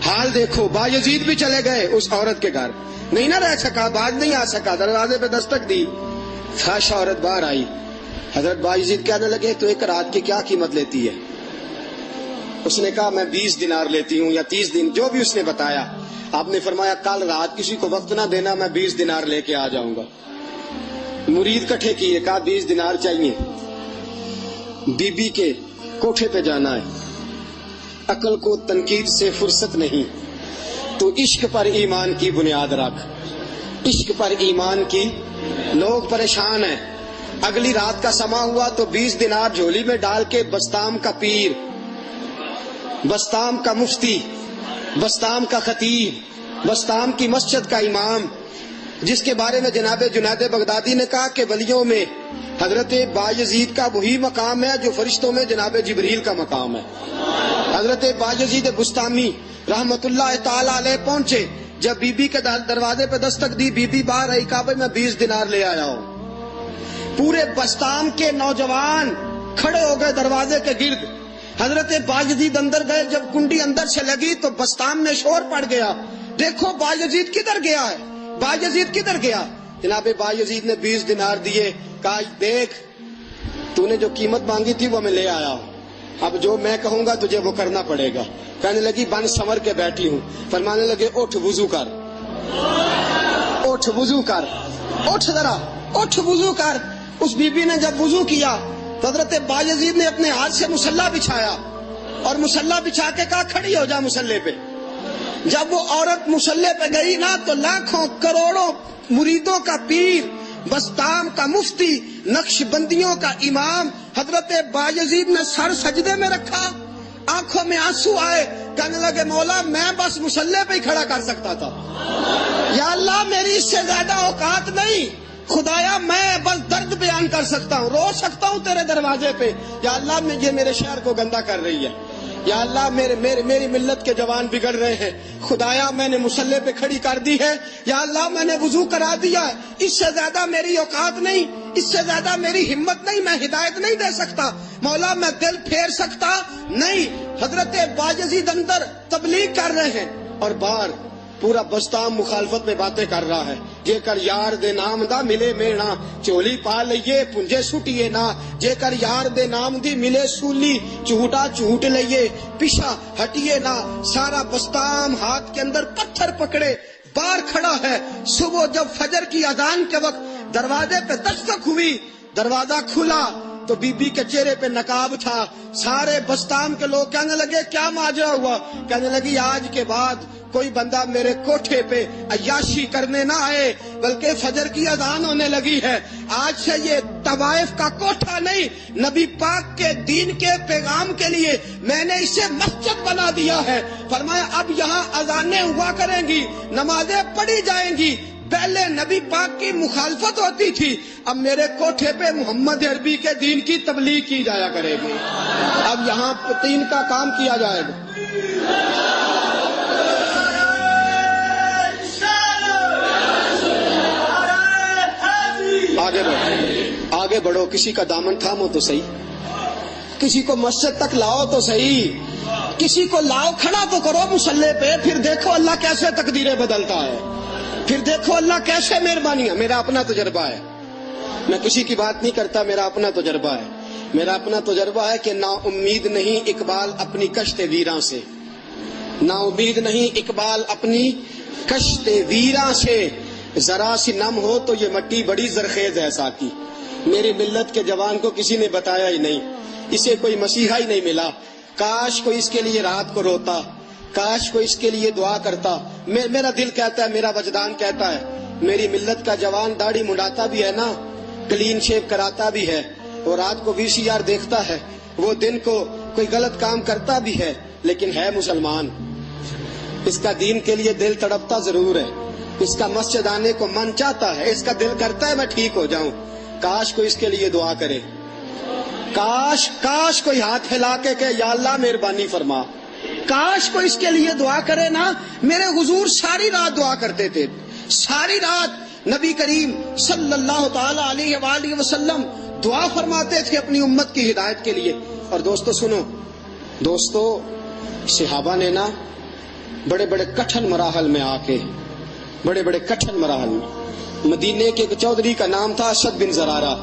حال دیکھو۔ بایزید بھی چلے گئے اس عورت کے گھر، نہیں نہ رہ سکا، باز نہیں آ سکا، دروازے پہ دستک دی، فحش عورت باہر آئی۔ حضرت بایزید کہنے لگے تو ایک رات کی کیا قیمت لیتی ہے؟ اس نے کہا میں 20 دینار لیتی ہوں یا 30 دن، جو بھی اس نے بتایا۔ آپ نے فرمایا کل رات کسی کو وقت نہ دینا، میں 20 دینار لے کے آ جاؤں گا۔ مرید کٹھے کیے، کہا 20 دینار چاہیے، بی بی کے کوٹھے پہ جانا ہے، عقل کو تنقید سے فرصت نہیں، تو عشق پر ایمان کی بنیاد رکھ، عشق پر ایمان کی۔ لوگ پریشان ہیں، اگلی رات کا سما ہوا تو 20 دینار جھولی میں ڈال کے بستام کا پیر، بستام کا مفتی، بستام کا خطیب، بستام کی مسجد کا امام، جس کے بارے میں جناب جنید بغدادی نے کہا کہ ولیوں میں حضرت بایزید کا وہی مقام ہے جو فرشتوں میں جناب جبریل کا مقام ہے۔ حضرت بایزید بستامی رحمت اللہ تعالی علیہ پہنچے، جب بی بی کے دروازے پہ دستک دی، بی بی باہر آئی، کہا میں 20 دینار لے آیا ہوں۔ پورے بستام کے نوجوان کھڑے ہو گئے دروازے کے گرد۔ حضرت بایزید اندر گئے، جب کنڈی اندر سے لگی تو بستام میں شور پڑ گیا، دیکھو بایزید کدھر گیا ہے، بایزید کدھر گیا؟ جناب بایزید نے 20 دینار دیے، کہا دیکھ تو نے جو قیمت مانگی تھی وہ میں لے آیا ہوں، اب جو میں کہوں گا تجھے وہ کرنا پڑے گا۔ کہنے لگی بن سنور کے بیٹھی ہوں۔ فرمانے لگے اٹھ وضو کر، اٹھ وضو کر، اٹھ ذرا، اٹھ وضو کر۔ اس بی بی نے جب وضو کیا تو حضرت بایزید نے اپنے ہاتھ سے مصلی بچھایا اور مصلی بچھا کے کہا کھڑی ہو جا مصلی پہ۔ جب وہ عورت مصلی پہ گئی نا تو لاکھوں کروڑوں مریدوں کا پیر، بستام کا مفتی، نقش بندیوں کا امام حضرت بایزید نے سر سجدے میں رکھا، آنکھوں میں آنسو آئے، کہنے لگے مولا میں بس مصلی پہ ہی کھڑا کر سکتا تھا، یا اللہ میری اس سے زیادہ اوقات نہیں، خدایا میں بس درد بیان کر سکتا ہوں، رو سکتا ہوں تیرے دروازے پہ، یا اللہ یہ میرے شہر کو گندا کر رہی ہے، یا اللہ میری ملت کے جوان بگڑ رہے ہیں، خدایا میں نے مصلی پہ کھڑی کر دی ہے، یا اللہ میں نے وضو کرا دیا ہے، اس سے زیادہ میری اوقات نہیں، اس سے زیادہ میری ہمت نہیں، میں ہدایت نہیں دے سکتا، مولا میں دل پھیر سکتا نہیں۔ حضرت بایزید اندر تبلیغ کر رہے ہیں اور باہر پورا بستام مخالفت میں باتیں کر رہا ہے۔ جے کر یار دے نام دا ملے مینا چولی پا لئیے پنجے سٹیے نا جے کر یار دے نام دی ملے سولی چوٹا چوٹ لئیے پیچھا ہٹیے نا سارا بستام ہاتھ کے اندر پتھر پکڑے باہر کھڑا ہے صبح جب فجر کی اذان کے وقت دروازے پہ دستک ہوئی دروازہ کھلا تو بی بی کے چہرے پہ نقاب تھا سارے بستام کے لوگ کہنے لگے کیا ماجرا ہوا کہنے لگی آج کے بعد کوئی بندہ میرے کوٹھے پہ عیاشی کرنے نہ آئے بلکہ فجر کی اذان ہونے لگی ہے آج سے یہ طوائف کا کوٹھا نہیں نبی پاک کے دین کے پیغام کے لیے میں نے اسے مسجد بنا دیا ہے فرمایا اب یہاں اذانیں ہوا کریں گی نمازیں پڑھی جائیں گی پہلے نبی پاک کی مخالفت ہوتی تھی اب میرے کوٹھے پہ محمد عربی کے دین کی تبلیغ کی جایا کرے گی اب یہاں دین کا کام کیا جائے گا آگے بڑھو کسی کا دامن تھامو تو صحیح کسی کو مسجد تک لاؤ تو صحیح کسی کو لاؤ کھڑا تو کرو مصلی پہ پھر دیکھو اللہ کیسے تقدیریں بدلتا ہے پھر دیکھو اللہ کیسے مہربانی ہے میرا اپنا تجربہ ہے میں کسی کی بات نہیں کرتا میرا اپنا تجربہ ہے میرا اپنا تجربہ ہے کہ نا امید نہیں اقبال اپنی کشت ویراں سے نا امید نہیں اقبال اپنی کشت ویراں سے ذرا سی نم ہو تو یہ مٹی بڑی زرخیز ہے ساکی میری ملت کے جوان کو کسی نے بتایا ہی نہیں اسے کوئی مسیحا ہی نہیں ملا کاش کوئی اس کے لیے رات کو روتا کاش کوئی اس کے لیے دعا کرتا میرا دل کہتا ہے میرا وجدان کہتا ہے میری ملت کا جوان داڑھی منڈاتا بھی ہے نا کلین شیو کراتا بھی ہے اور رات کو VCR دیکھتا ہے وہ دن کو کوئی غلط کام کرتا بھی ہے لیکن ہے مسلمان اس کا دین کے لیے دل تڑپتا ضرور ہے اس کا مسجد آنے کو من چاہتا ہے اس کا دل کرتا ہے میں ٹھیک ہو جاؤں کاش کوئی اس کے لیے دعا کرے کاش کوئی ہاتھ ہلا کے کہ یا اللہ مہربانی فرما کاش کوئی اس کے لیے دعا کرے نا میرے حضور ساری رات دعا کرتے تھے ساری رات نبی کریم صلی اللہ تعالی علیہ وآلہ وسلم دعا فرماتے تھے اپنی امت کی ہدایت کے لیے اور دوستو سنو دوستو صحابہ نے نا بڑے بڑے کٹھن مراحل میں آ کے بڑے بڑے کٹھن مراحل میں مدینے کے چودھری کا نام تھا اسد بن زرارہ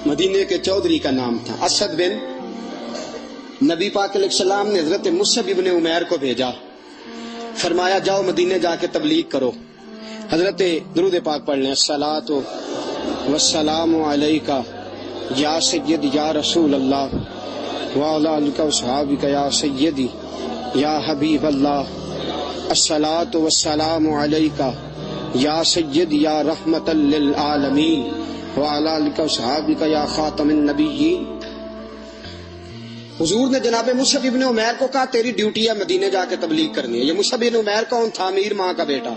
مدینے کے چودھری کا نام تھا اسد بن نبی پاک علیہ السلام نے حضرت مصعب ابن عمیر کو بھیجا فرمایا جاؤ مدینے جا کے تبلیغ کرو حضرت درود پاک پڑھ لیں الصلاۃ والسلام علیکہ یا سید یا رسول اللہ وعلی آلک وصحابک یا سیدی یا حبیب اللہ الصلاۃ والسلام علیکہ یا سید یا رحمت للعالمین وعلی آلک وصحابک یا خاتم النبیین حضور نے جناب مصعب ابن عمیر کو کہا تیری ڈیوٹی ہے مدینے جا کے تبلیغ کرنی ہے یہ مصعب ابن عمیر کون تھا امیر ماں کا بیٹا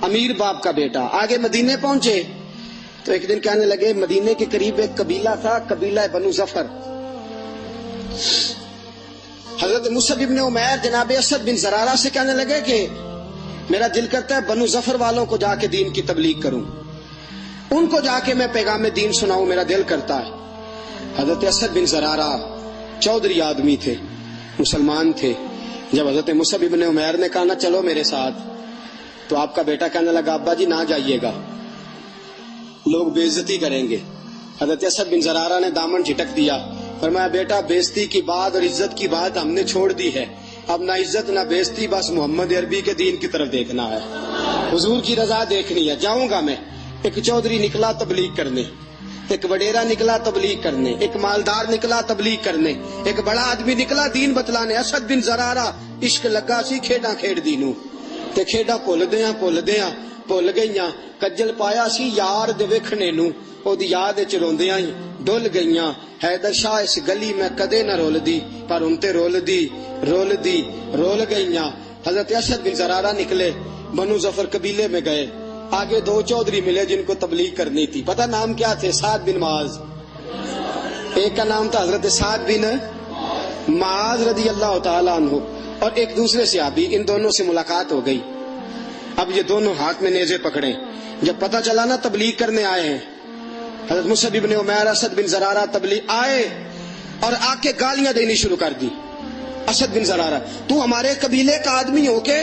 امیر باپ کا بیٹا آگے مدینے پہنچے تو ایک دن کہنے لگے مدینے کے قریب ایک قبیلہ تھا قبیلہ بنو ظفر حضرت مصعب ابن عمیر جناب اسد بن زرارہ سے کہنے لگے کہ میرا دل کرتا ہے بنو ظفر والوں کو جا کے دین کی تبلیغ کروں ان کو جا کے میں پیغام دین سناؤں میرا دل کرتا ہے حضرت اسد بن زرارہ چودھری آدمی تھے مسلمان تھے جب حضرت مصعب ابن عمیر نے کہا نا چلو میرے ساتھ تو آپ کا بیٹا کہنے لگا ابا جی نہ جائیے گا لوگ بے عزتی کریں گے حضرت اسد بن زرارہ نے دامن جھٹک دیا فرمایا بیٹا بے عزتی کی بات اور عزت کی بات ہم نے چھوڑ دی ہے اب نہ عزت نہ بے عزتی بس محمد عربی کے دین کی طرف دیکھنا ہے حضور کی رضا دیکھنی ہے جاؤں گا میں ایک چودھری نکلا تبلیغ کرنے ایک وڈیرا نکلا تبلیغ کرنے ایک مالدار نکلا تبلیغ کرنے ایک بڑا آدمی نکلا دین بتلانے اسد بن زرارہ عشق لگا سی کھیڈاں کھیڈ دی نو تے کھیڈاں بھول گئیاں کجل پایا سی یار دے ویکھنے نو او دی یاد وچ روندیاں ہی ڈل گئیاں حیدر شاہ اس گلی میں کدے نہ رول دی پر ہن تے رول گئیاں حضرت اسد بن زرارہ نکلے بنو ظفر قبیلے میں گئے آگے دو چودھری ملے جن کو تبلیغ کرنی تھی پتہ نام کیا تھے سعد بن معاذ ایک کا نام تھا حضرت سعد بن معاذ رضی اللہ تعالی عنہ اور ایک دوسرے صحابی ان دونوں سے ملاقات ہو گئی اب یہ دونوں ہاتھ میں نیزے پکڑے جب پتہ چلا نا تبلیغ کرنے آئے ہیں حضرت مصعب ابن عمیر اسد بن زرارہ تبلیغ آئے اور آ کے گالیاں دینی شروع کر دی اسد بن زرارہ تو ہمارے قبیلے کا آدمی ہو کے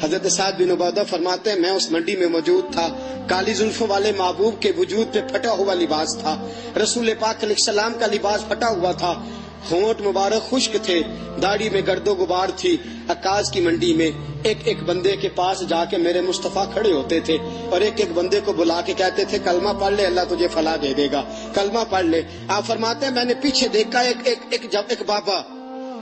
حضرت سعد بن عبادہ فرماتے ہیں میں اس منڈی میں موجود تھا، کالی زلفوں والے محبوب کے وجود پہ پھٹا ہوا لباس تھا، رسول پاک علیہ السلام کا لباس پھٹا ہوا تھا، ہونٹ مبارک خشک تھے، داڑھی میں گرد و غبار تھی۔ عکاظ کی منڈی میں ایک ایک بندے کے پاس جا کے میرے مصطفیٰ کھڑے ہوتے تھے اور ایک ایک بندے کو بلا کے کہتے تھے کلمہ پڑھ لے اللہ تجھے فلاح دے دے گا، کلمہ پڑھ لے۔ آپ فرماتے ہیں میں نے پیچھے دیکھا ایک بابا،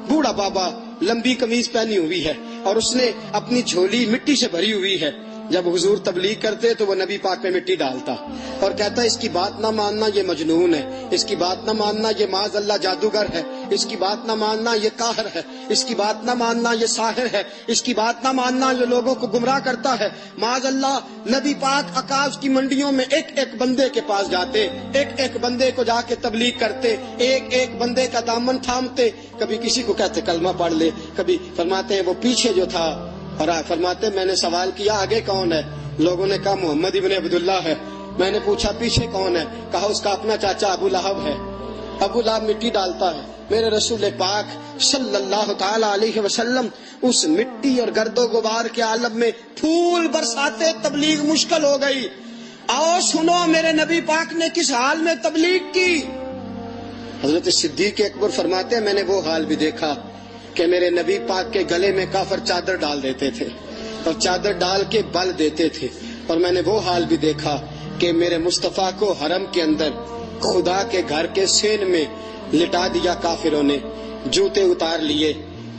بوڑھا بابا، لمبی قمیض پہنی ہوئی ہے اور اس نے اپنی جھولی مٹی سے بھری ہوئی ہے۔ جب حضور تبلیغ کرتے تو وہ نبی پاک میں مٹی ڈالتا اور کہتا اس کی بات نہ ماننا یہ مجنون ہے، اس کی بات نہ ماننا یہ معاذ اللہ جادوگر ہے، اس کی بات نہ ماننا یہ قاہر ہے، اس کی بات نہ ماننا یہ ساحر ہے، اس کی بات نہ ماننا یہ لوگوں کو گمراہ کرتا ہے۔ معاذ اللہ نبی پاک عکاظ کی منڈیوں میں ایک ایک بندے کے پاس جاتے، ایک ایک بندے کو جا کے تبلیغ کرتے، ایک ایک بندے کا دامن تھامتے، کبھی کسی کو کہتے کلمہ پڑھ لے، کبھی فرماتے ہیں وہ پیچھے جو تھا اور فرماتے میں نے سوال کیا آگے کون ہے؟ لوگوں نے کہا محمد ابن عبداللہ ہے۔ میں نے پوچھا پیچھے کون ہے؟ کہا اس کا اپنا چاچا ابو لہب ہے۔ ابو لہب مٹی ڈالتا ہے۔ میرے رسول پاک صلی اللہ تعالی علیہ وسلم اس مٹی اور گرد و غبار کے عالم میں پھول برساتے، تبلیغ مشکل ہو گئی۔ آؤ سنو میرے نبی پاک نے کس حال میں تبلیغ کی۔ حضرت صدیق اکبر فرماتے ہیں میں نے وہ حال بھی دیکھا کہ میرے نبی پاک کے گلے میں کافر چادر ڈال دیتے تھے اور چادر ڈال کے بل دیتے تھے، اور میں نے وہ حال بھی دیکھا کہ میرے مصطفیٰ کو حرم کے اندر خدا کے گھر کے سین میں لٹا دیا کافروں نے، جوتے اتار لیے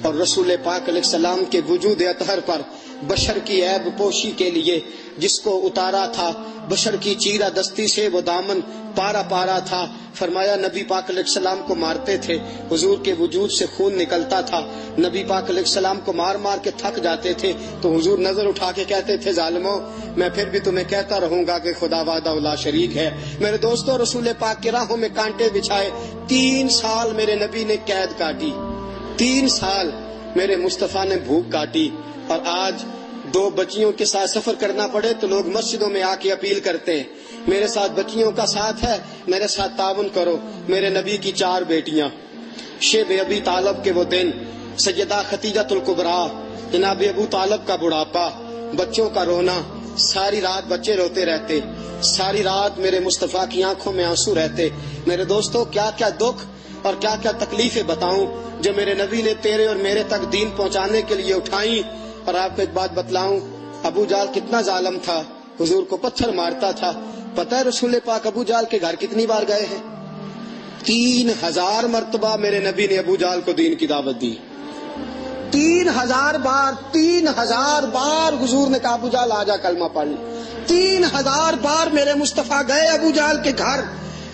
اور رسول پاک علیہ السلام کے وجود اطہر پر بشر کی عیب پوشی کے لیے جس کو اتارا تھا، بشر کی چیرہ دستی سے وہ دامن پارا پارا تھا۔ فرمایا نبی پاک علیہ السلام کو مارتے تھے، حضور کے وجود سے خون نکلتا تھا، نبی پاک علیہ السلام کو مار مار کے تھک جاتے تھے تو حضور نظر اٹھا کے کہتے تھے ظالموں میں پھر بھی تمہیں کہتا رہوں گا کہ خدا وحدہ لا شریک ہے۔ میرے دوستوں رسول پاک کی راہوں میں کانٹے بچھائے، 3 سال میرے نبی نے قید کاٹی، 3 سال میرے مصطفیٰ نے بھوک کاٹی، اور آج 2 بچیوں کے ساتھ سفر کرنا پڑے تو لوگ مسجدوں میں آ کے اپیل کرتے ہیں میرے ساتھ بچیوں کا ساتھ ہے، میرے ساتھ تعاون کرو۔ میرے نبی کی 4 بیٹیاں، شیب ابی طالب کے وہ دن، سیدہ خدیجہ الکبریٰ، جناب ابو طالب کا بڑھاپا، بچوں کا رونا، ساری رات بچے روتے رہتے، ساری رات میرے مصطفیٰ کی آنکھوں میں آنسو رہتے۔ میرے دوستو کیا کیا دکھ اور کیا کیا تکلیفیں بتاؤں جو میرے نبی نے تیرے اور میرے تک دین پہنچانے کے لیے اٹھائیں۔ اور آپ کو ایک بات بتلاؤں، ابو جال کتنا ظالم تھا، حضور کو پتھر مارتا تھا۔ پتہ ہے رسول پاک ابو جال کے گھر کتنی بار گئے ہیں؟ 3000 مرتبہ میرے نبی نے ابو جال کو دین کی دعوت دی، 3000 بار، 3000 بار حضور نے کہا ابو جال آجا کلمہ پڑھ لے۔ 3000 بار میرے مصطفیٰ گئے ابو جال کے گھر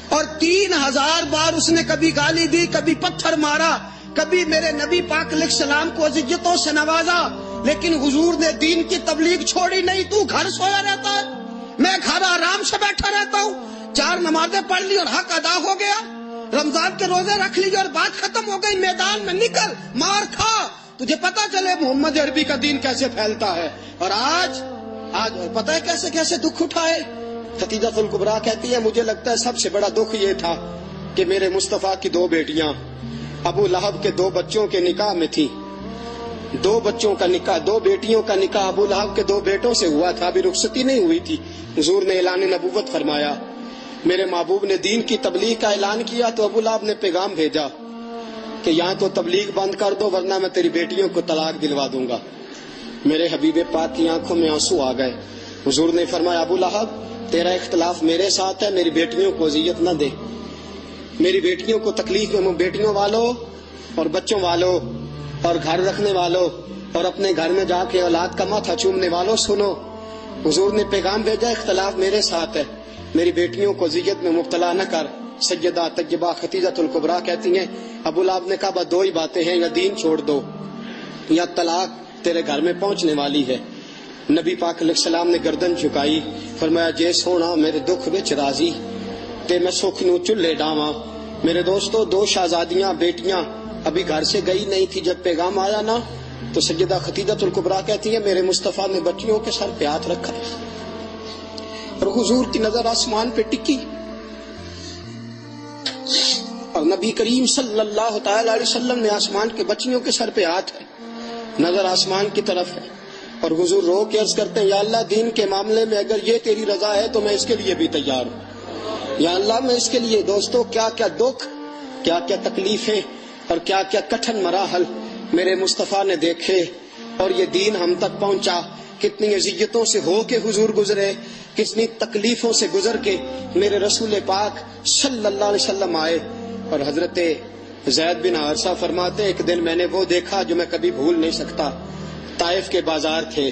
اور 3000 بار اس نے کبھی گالی دی، کبھی پتھر مارا، کبھی میرے نبی پاک علیہ السلام کو اذیتوں سے نوازا، لیکن حضور نے دین کی تبلیغ چھوڑی نہیں۔ تو گھر سویا رہتا ہے، میں گھر آرام سے بیٹھا رہتا ہوں، 4 نمازیں پڑھ لی اور حق ادا ہو گیا، رمضان کے روزے رکھ لیے اور بات ختم ہو گئی۔ میدان میں نکل، مار کھا، تجھے پتا چلے محمد عربی کا دین کیسے پھیلتا ہے۔ اور آج پتہ ہے کیسے کیسے دکھ اٹھائے۔ خدیجہ الکبریٰ کہتی ہے مجھے لگتا ہے سب سے بڑا دکھ یہ تھا کہ میرے مصطفیٰ کی 2 بیٹیاں ابو لہب کے 2 بچوں کے نکاح میں تھی، 2 بچوں کا نکاح، 2 بیٹیوں کا نکاح ابو لہب کے 2 بیٹوں سے ہوا تھا، ابھی رخصتی نہیں ہوئی تھی۔ حضور نے اعلان نبوت فرمایا، میرے محبوب نے دین کی تبلیغ کا اعلان کیا تو ابو لہب نے پیغام بھیجا کہ یہاں تو تبلیغ بند کر دو ورنہ میں تیری بیٹیوں کو طلاق دلوا دوں گا۔ میرے حبیب پاک کی آنکھوں میں آنسو آ گئے۔ حضور نے فرمایا ابو لہب تیرا اختلاف میرے ساتھ ہے، میری بیٹیوں کو اذیت نہ دے، میری بیٹیوں کو تکلیف میں، بیٹیوں والوں اور بچوں والوں اور گھر رکھنے والوں اور اپنے گھر میں جا کے اولاد کا ماتھا چومنے والوں سنو، حضور نے پیغام بھیجا اختلاف میرے ساتھ ہے، میری بیٹیوں کو اذیت میں مبتلا نہ کر۔ سیدہ طیبہ خدیجہ الکبریٰ کہتی ہیں ابو لہب نے کہا بس 2 ہی باتیں ہیں، یا دین چھوڑ دو یا طلاق تیرے گھر میں پہنچنے والی ہے۔ نبی پاک علیہ السلام نے گردن جھکائی، فرمایا جے سونا میرے دکھ وچ راضی تے میں سکھ نو چلے ڈاواں۔ میرے دوستو 2 شہزادیاں بیٹیاں ابھی گھر سے گئی نہیں تھی، جب پیغام آیا نا تو سیدہ خدیجہ الکبریٰ کہتی ہے میرے مصطفیٰ نے بچیوں کے سر پہ ہاتھ رکھا اور حضور کی نظر آسمان پہ ٹکی اور نبی کریم صلی اللہ تعالی علیہ وسلم نے آسمان کے بچیوں کے سر پہ ہاتھ ہے، نظر آسمان کی طرف ہے اور حضور رو کے عرض کرتے ہیں یا اللہ دین کے معاملے میں اگر یہ تیری رضا ہے تو میں اس کے لیے بھی تیار ہوں، یا اللہ میں اس کے لیے۔ دوستو کیا کیا دکھ، کیا کیا تکلیفیں اور کیا کیا کٹھن مراحل میرے مصطفیٰ نے دیکھے اور یہ دین ہم تک پہنچا۔ کتنی اذیتوں سے ہو کے حضور گزرے، کتنی تکلیفوں سے گزر کے میرے رسول پاک صلی اللہ علیہ وسلم آئے۔ اور حضرت زید بن حارثہ فرماتے ایک دن میں نے وہ دیکھا جو میں کبھی بھول نہیں سکتا۔ طائف کے بازار تھے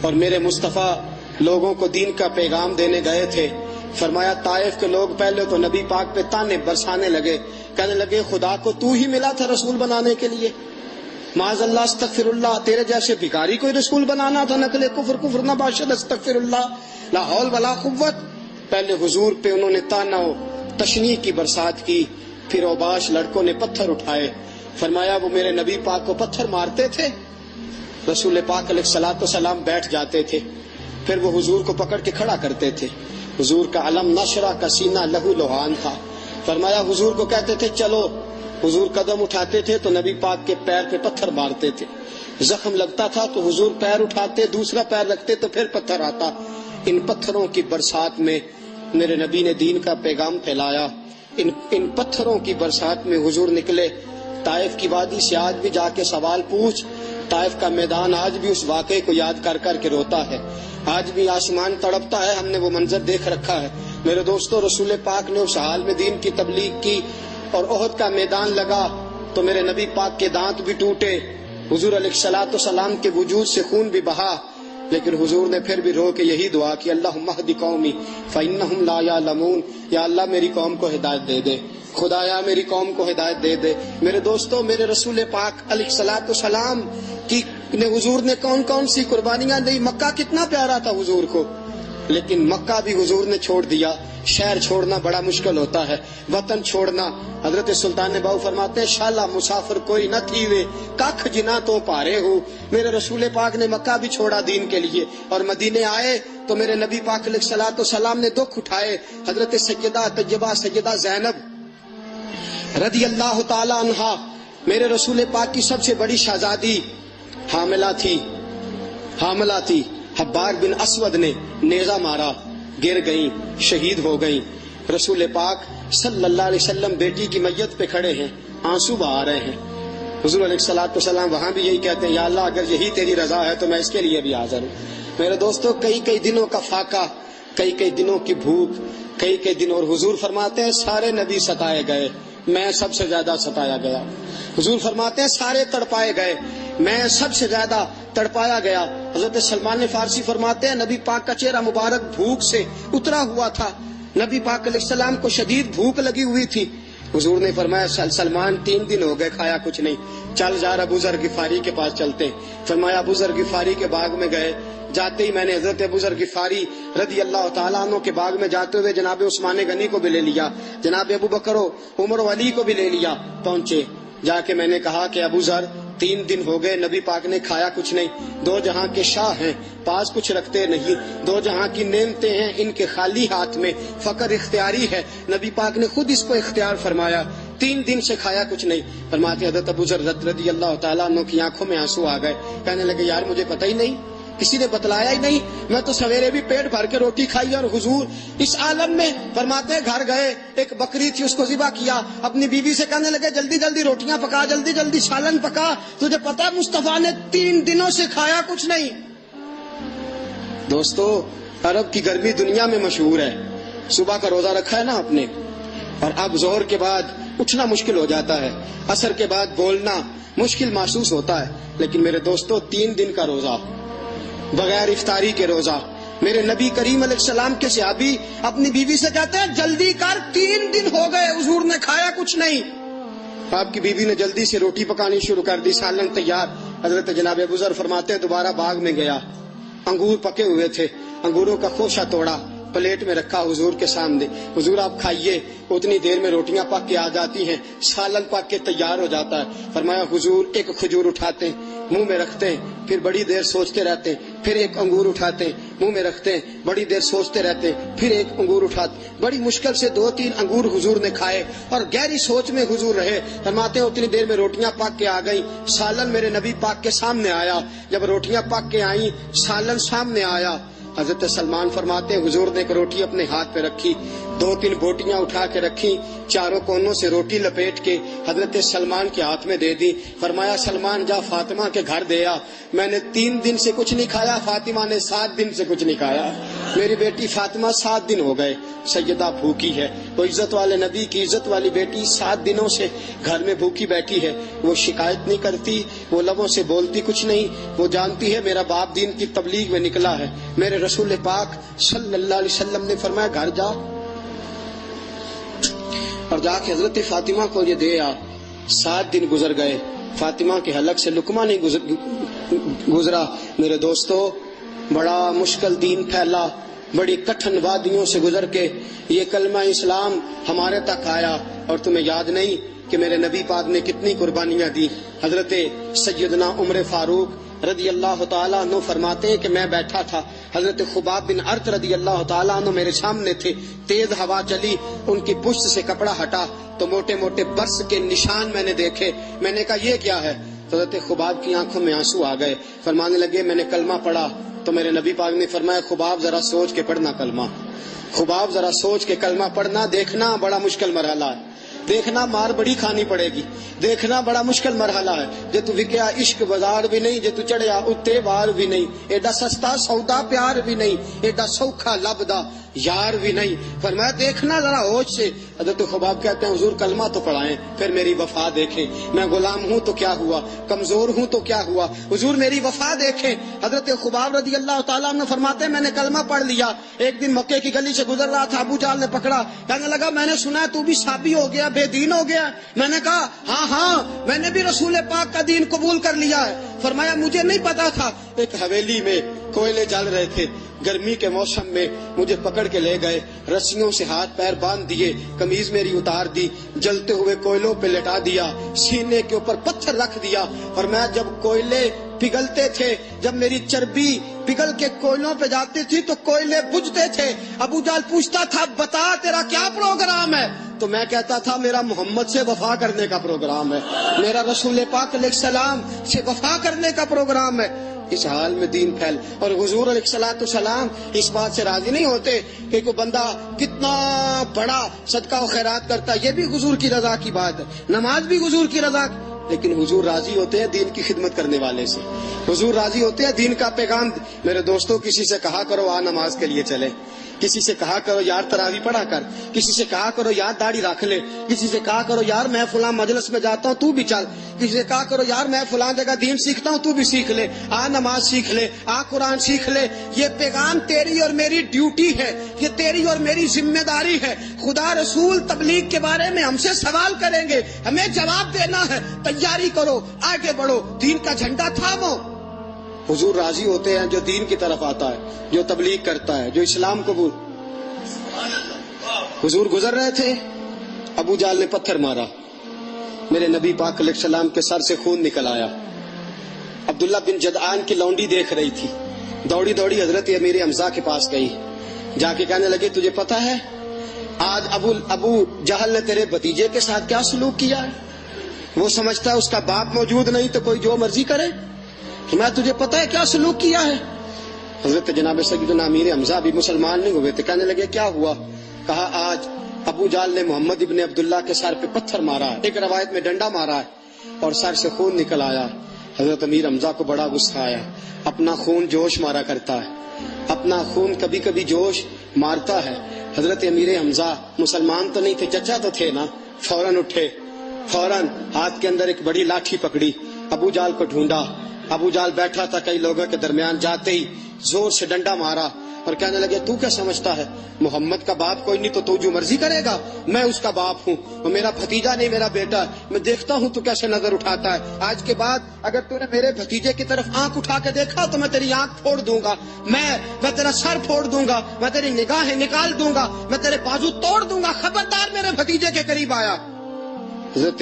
اور میرے مصطفیٰ لوگوں کو دین کا پیغام دینے گئے تھے۔ فرمایا طائف کے لوگ پہلے تو نبی پاک پہ تانے برسانے لگے، کہنے لگے خدا کو تو ہی ملا تھا رسول بنانے کے لیے، معاذ اللہ استغفر اللہ، تیرے جیسے بھکاری کوئی رسول بنانا تھا، نقل کفر کفر نہ باشد استغفر اللہ لا حول ولا قوت۔ پہلے حضور پہ انہوں نے تانا و تشنیع کی برسات کی، پھر اوباش لڑکوں نے پتھر اٹھائے۔ فرمایا وہ میرے نبی پاک کو پتھر مارتے تھے، رسول پاک علیہ الصلوۃ والسلام بیٹھ جاتے تھے، پھر وہ حضور کو پکڑ کے کھڑا کرتے تھے۔ حضور کا علم نشرہ کا سینہ لہو لہان تھا۔ فرمایا حضور کو کہتے تھے چلو، حضور قدم اٹھاتے تھے تو نبی پاک کے پیر پہ پتھر مارتے تھے، زخم لگتا تھا تو حضور پیر اٹھاتے، دوسرا پیر رکھتے تو پھر پتھر آتا۔ ان پتھروں کی برسات میں میرے نبی نے دین کا پیغام پھیلایا۔ ان پتھروں کی برسات میں حضور نکلے۔ طائف کی وادی سے آج بھی جا کے سوال پوچھ، طائف کا میدان آج بھی اس واقعے کو یاد کر کر کے روتا ہے، آج بھی آسمان تڑپتا ہے، ہم نے وہ منظر دیکھ رکھا ہے۔ میرے دوستو رسول پاک نے اس حال میں دین کی تبلیغ کی اور احد کا میدان لگا تو میرے نبی پاک کے دانت بھی ٹوٹے، حضور علیہ الصلوۃ والسلام کے وجود سے خون بھی بہا، لیکن حضور نے پھر بھی رو کے یہی دعا کی اللہم اہد قومی فانہم لا یعلمون، یا اللہ میری قوم کو ہدایت دے دے، خدایا میری قوم کو ہدایت دے دے۔ میرے دوستو میرے رسول پاک علیہ الصلوۃ والسلام کی حضور نے کون کون سی قربانیاں دی۔ مکہ کتنا پیارا تھا حضور کو، لیکن مکہ بھی حضور نے چھوڑ دیا۔ شہر چھوڑنا بڑا مشکل ہوتا ہے، وطن چھوڑنا۔ حضرت سلطان باؤ فرماتے ہیں شالا مسافر کوئی نہ تھی وے ککھ جنا تو پارے ہو۔ میرے رسول پاک نے مکہ بھی چھوڑا دین کے لیے اور مدینے آئے تو میرے نبی پاک علیہ الصلوۃ والسلام نے دکھ اٹھائے۔ حضرت سیدہ طیبہ سیدہ زینب رضی اللہ تعالی عنہا میرے رسول پاک کی سب سے بڑی شہزادی حاملہ تھی۔ حبار بن اسود نے نیزہ مارا، گر گئیں، شہید ہو گئیں۔ رسول پاک صلی اللہ علیہ وسلم بیٹی کی میت پہ کھڑے ہیں، آنسو بہا رہے ہیں۔ حضور علیہ الصلوۃ والسلام وہاں بھی یہی کہتے ہیں یا اللہ اگر یہی تیری رضا ہے تو میں اس کے لیے بھی حاضر ہوں۔ میرے دوستو کئی دنوں کا فاقہ، کئی دنوں کی بھوک، کئی دن، اور حضور فرماتے ہیں سارے نبی ستائے گئے، میں سب سے زیادہ ستایا گیا۔ حضور فرماتے ہیں سارے تڑپائے گئے، میں سب سے زیادہ تڑپایا گیا۔ حضرت سلمان فارسی فرماتے ہیں نبی پاک کا چہرہ مبارک بھوک سے اترا ہوا تھا، نبی پاک علیہ السلام کو شدید بھوک لگی ہوئی تھی۔ حضور نے فرمایا سلمان 3 دن ہو گئے کھایا کچھ نہیں، چل جا ابو ذر غفاری کے پاس چلتے۔ فرمایا ابو ذر غفاری کے باغ میں گئے، جاتے ہی میں نے حضرت ابو ذر غفاری رضی اللہ تعالیٰ عنہ کے باغ میں جاتے ہوئے جناب عثمان غنی کو بھی لے لیا، جناب ابو بکر و عمر و علی کو بھی لے لیا۔ پہنچے، جا کے میں نے کہا کہ ابو ذر 3 دن ہو گئے نبی پاک نے کھایا کچھ نہیں، 2 جہاں کے شاہ ہیں، پاس کچھ رکھتے نہیں، 2 جہاں کی نعمتیں ہیں ان کے خالی ہاتھ میں، فقر اختیاری ہے، نبی پاک نے خود اس کو اختیار فرمایا، 3 دن سے کھایا کچھ نہیں۔ فرماتے حضرت ابو ذر رضی اللہ تعالیٰ عنہ کی آنکھوں میں آنسو آ گئے، کہنے لگے یار مجھے پتہ ہی نہیں، کسی نے بتلایا ہی نہیں، میں تو سویرے بھی پیٹ بھر کے روٹی کھائی اور حضور اس عالم میں۔ فرماتے گھر گئے، ایک بکری تھی اس کو ذبح کیا، اپنی بیوی سے کہنے لگے جلدی جلدی روٹیاں پکا، جلدی جلدی سالن پکا، تجھے پتا مصطفیٰ نے 3 دنوں سے کھایا کچھ نہیں۔ دوستو عرب کی گرمی دنیا میں مشہور ہے، صبح کا روزہ رکھا ہے نا آپ نے، اور اب ظہر کے بعد اٹھنا مشکل ہو جاتا ہے، عصر کے بعد بولنا مشکل محسوس ہوتا ہے، لیکن میرے دوستو 3 دن کا روزہ بغیر افطاری کے روزہ۔ میرے نبی کریم علیہ السلام کے صحابی اپنی بیوی سے کہتے ہیں جلدی کر 3 دن ہو گئے حضور نے کھایا کچھ نہیں۔ آپ کی بیوی نے جلدی سے روٹی پکانی شروع کر دی، سالن تیار۔ حضرت جناب ابو ذر فرماتے ہیں دوبارہ باغ میں گیا، انگور پکے ہوئے تھے، انگوروں کا خوشہ توڑا، پلیٹ میں رکھا حضور کے سامنے، حضور آپ کھائیے۔ اتنی دیر میں روٹیاں پک کے آ جاتی ہیں، سالن پک کے تیار ہو جاتا ہے۔ فرمایا حضور ایک کھجور اٹھاتے ہیں، منہ میں رکھتے ہیں، پھر بڑی دیر سوچتے رہتے ہیں، پھر ایک انگور اٹھاتے ہیں منہ میں رکھتے ہیں, بڑی دیر سوچتے رہتے ہیں, پھر ایک انگور اٹھاتے, بڑی مشکل سے 2-3 انگور حضور نے کھائے اور گہری سوچ میں حضور رہے. فرماتے ہیں اتنی دیر میں روٹیاں پاک کے آ گئیں, سالن میرے نبی پاک کے سامنے آیا. جب روٹیاں پاک کے آئیں, سالن سامنے آیا, حضرت سلمان فرماتے ہیں حضور نے ایک روٹی اپنے ہاتھ پہ رکھی, 2-3 بوٹیاں اٹھا کے رکھی, چاروں کونوں سے روٹی لپیٹ کے حضرت سلمان کے ہاتھ میں دے دی. فرمایا سلمان جا فاطمہ کے گھر دے آ, میں نے 3 دن سے کچھ نہیں کھایا, فاطمہ نے 7 دن سے کچھ نہیں کھایا. میری بیٹی فاطمہ 7 دن ہو گئے سیدہ بھوکی ہے. وہ عزت والے نبی کی عزت والی بیٹی 7 دنوں سے گھر میں بھوکی بیٹھی ہے. وہ شکایت نہیں کرتی, وہ لبوں سے بولتی کچھ نہیں, وہ جانتی ہے میرا باپ دین کی تبلیغ میں نکلا ہے. میرے رسول پاک صلی اللہ علیہ وسلم نے فرمایا گھر جا, اور جا کے حضرت فاطمہ کو یہ دے آ. 7 دن گزر گئے, فاطمہ کے حلق سے لقمہ نہیں گزرا. میرے دوستو, بڑا مشکل دین پھیلا, بڑی کٹھن وادیوں سے گزر کے یہ کلمہ اسلام ہمارے تک آیا. اور تمہیں یاد نہیں کہ میرے نبی پاک نے کتنی قربانیاں دی. حضرت سیدنا عمر فاروق رضی اللہ تعالیٰ عنہ فرماتے ہیں کہ میں بیٹھا تھا, حضرت خباب بن ارت رضی اللہ تعالیٰ عنہ میرے سامنے تھے. تیز ہوا چلی, ان کی پشت سے کپڑا ہٹا تو موٹے موٹے برس کے نشان میں نے دیکھے. میں نے کہا یہ کیا ہے؟ تو حضرت خباب کی آنکھوں میں آنسو آ گئے. فرمانے لگے میں نے کلمہ پڑھا. تو میرے نبی پاک نے فرمایا خباب ذرا سوچ کے پڑھنا کلمہ, خباب ذرا سوچ کے کلمہ پڑھنا. دیکھنا بڑا مشکل مرحلہ ہے, دیکھنا مار بڑی کھانی پڑے گی, دیکھنا بڑا مشکل مرحلہ ہے. جے تو وکیا عشق بازار بھی نہیں, جے تو چڑھیا اتے وار بھی نہیں, ایڈا سستا سودا پیار بھی نہیں, ایڈا سوکھا لبدا یار بھی نہیں. فرمایا دیکھنا ذرا ہوش سے. حضرت خباب کہتے ہیں حضور کلمہ تو پڑھائیں, پھر میری وفا دیکھیں. میں غلام ہوں تو کیا ہوا, کمزور ہوں تو کیا ہوا, حضور میری وفا دیکھیں. حضرت خباب رضی اللہ تعالیٰ عنہ فرماتے ہیں میں نے کلمہ پڑھ لیا. ایک دن مکے کی گلی سے گزر رہا تھا, ابو جہل نے پکڑا, کہنے لگا میں نے سنا ہے تو بھی صابی ہو گیا, بے دین ہو گیا. میں نے کہا ہاں میں نے بھی رسول پاک کا دین قبول کر لیا ہے. فرمایا مجھے نہیں پتا تھا. ایک حویلی میں کوئلے جل رہے تھے, گرمی کے موسم میں مجھے پکڑ کے لے گئے, رسیوں سے ہاتھ پیر باندھ دیے, قمیض میری اتار دی, جلتے ہوئے کوئلوں پہ لٹا دیا, سینے کے اوپر پتھر رکھ دیا. اور میں جب کوئلے پگھلتے تھے, جب میری چربی پگھل کے کوئلوں پہ جاتی تھی تو کوئلے بجھتے تھے. ابو جہل پوچھتا تھا بتا تیرا کیا پروگرام ہے, تو میں کہتا تھا میرا محمد سے وفا کرنے کا پروگرام ہے, میرا رسول پاک علیہ السلام سے وفا کرنے کا پروگرام ہے. اس حال میں دین پھیل. اور حضور علیہ الصلوۃ والسلام اس بات سے راضی نہیں ہوتے کہ کوئی بندہ کتنا بڑا صدقہ و خیرات کرتا, یہ بھی حضور کی رضا کی بات ہے, نماز بھی حضور کی رضا, لیکن حضور راضی ہوتے ہیں دین کی خدمت کرنے والے سے, حضور راضی ہوتے ہیں دین کا پیغام. میرے دوستوں, کسی سے کہا کرو آ نماز کے لیے چلے, کسی سے کہا کرو یار تراویح پڑھا کر, کسی سے کہا کرو یار داڑھی رکھ لے, کسی سے کہا کرو یار میں فلاں مجلس میں جاتا ہوں تو بھی چل, کسی سے کہا کرو یار میں فلاں جگہ دین سیکھتا ہوں تو بھی سیکھ لے, آ نماز سیکھ لے, آ قرآن سیکھ لے. یہ پیغام تیری اور میری ڈیوٹی ہے, یہ تیری اور میری ذمہ داری ہے. خدا رسول تبلیغ کے بارے میں ہم سے سوال کریں گے, ہمیں جواب دینا ہے. تیاری کرو, آگے بڑھو, دین کا جھنڈا تھامو. حضور راضی ہوتے ہیں جو دین کی طرف آتا ہے, جو تبلیغ کرتا ہے, جو اسلام قبول. حضور گزر رہے تھے, ابو جہل نے پتھر مارا, میرے نبی پاک علیہ السلام کے سر سے خون نکل آیا. عبداللہ بن جدعان کی لونڈی دیکھ رہی تھی, دوڑی دوڑی حضرت امیر حمزہ کے پاس گئی, جا کے کہنے لگے تجھے پتا ہے آج ابو جہل نے تیرے بھتیجے کے ساتھ کیا سلوک کیا ہے؟ وہ سمجھتا ہے اس کا باپ موجود نہیں تو کوئی جو مرضی کرے. میں تجھے پتا ہے کیا سلوک کیا ہے؟ حضرت جناب سیدنا امیر حمزہ بھی مسلمان نہیں ہوئے تھے, کہنے لگے کیا ہوا؟ کہا آج ابو جہل نے محمد ابن عبداللہ کے سر پہ پتھر مارا ہے, ایک روایت میں ڈنڈا مارا ہے اور سر سے خون نکل آیا. حضرت امیر حمزہ کو بڑا غصہ آیا. اپنا خون جوش مارا کرتا ہے, اپنا خون کبھی کبھی جوش مارتا ہے. حضرت امیر حمزہ مسلمان تو نہیں تھے, چچا تو تھے نا. فوراً اٹھے, فوراً ہاتھ کے اندر ایک بڑی لاٹھی پکڑی, ابو جہل کو ڈھونڈا. ابو جہل بیٹھا تھا, کئی لوگوں کے درمیان جاتے ہی زور سے ڈنڈا مارا اور کہنے لگے تو کیا سمجھتا ہے محمد کا باپ کوئی نہیں تو جو مرضی کرے گا, میں اس کا باپ ہوں, وہ میرا بھتیجا نہیں میرا بیٹا, میں دیکھتا ہوں تو کیسے نظر اٹھاتا ہے. آج کے بعد اگر تو نے میرے بھتیجے کی طرف آنکھ اٹھا کے دیکھا تو میں تیری آنکھ پھوڑ دوں گا, میں تیرا سر پھوڑ دوں گا, میں تیری نگاہیں نکال دوں گا, میں تیرے بازو توڑ دوں گا, خبردار میرے بھتیجے کے قریب آیا. حضرت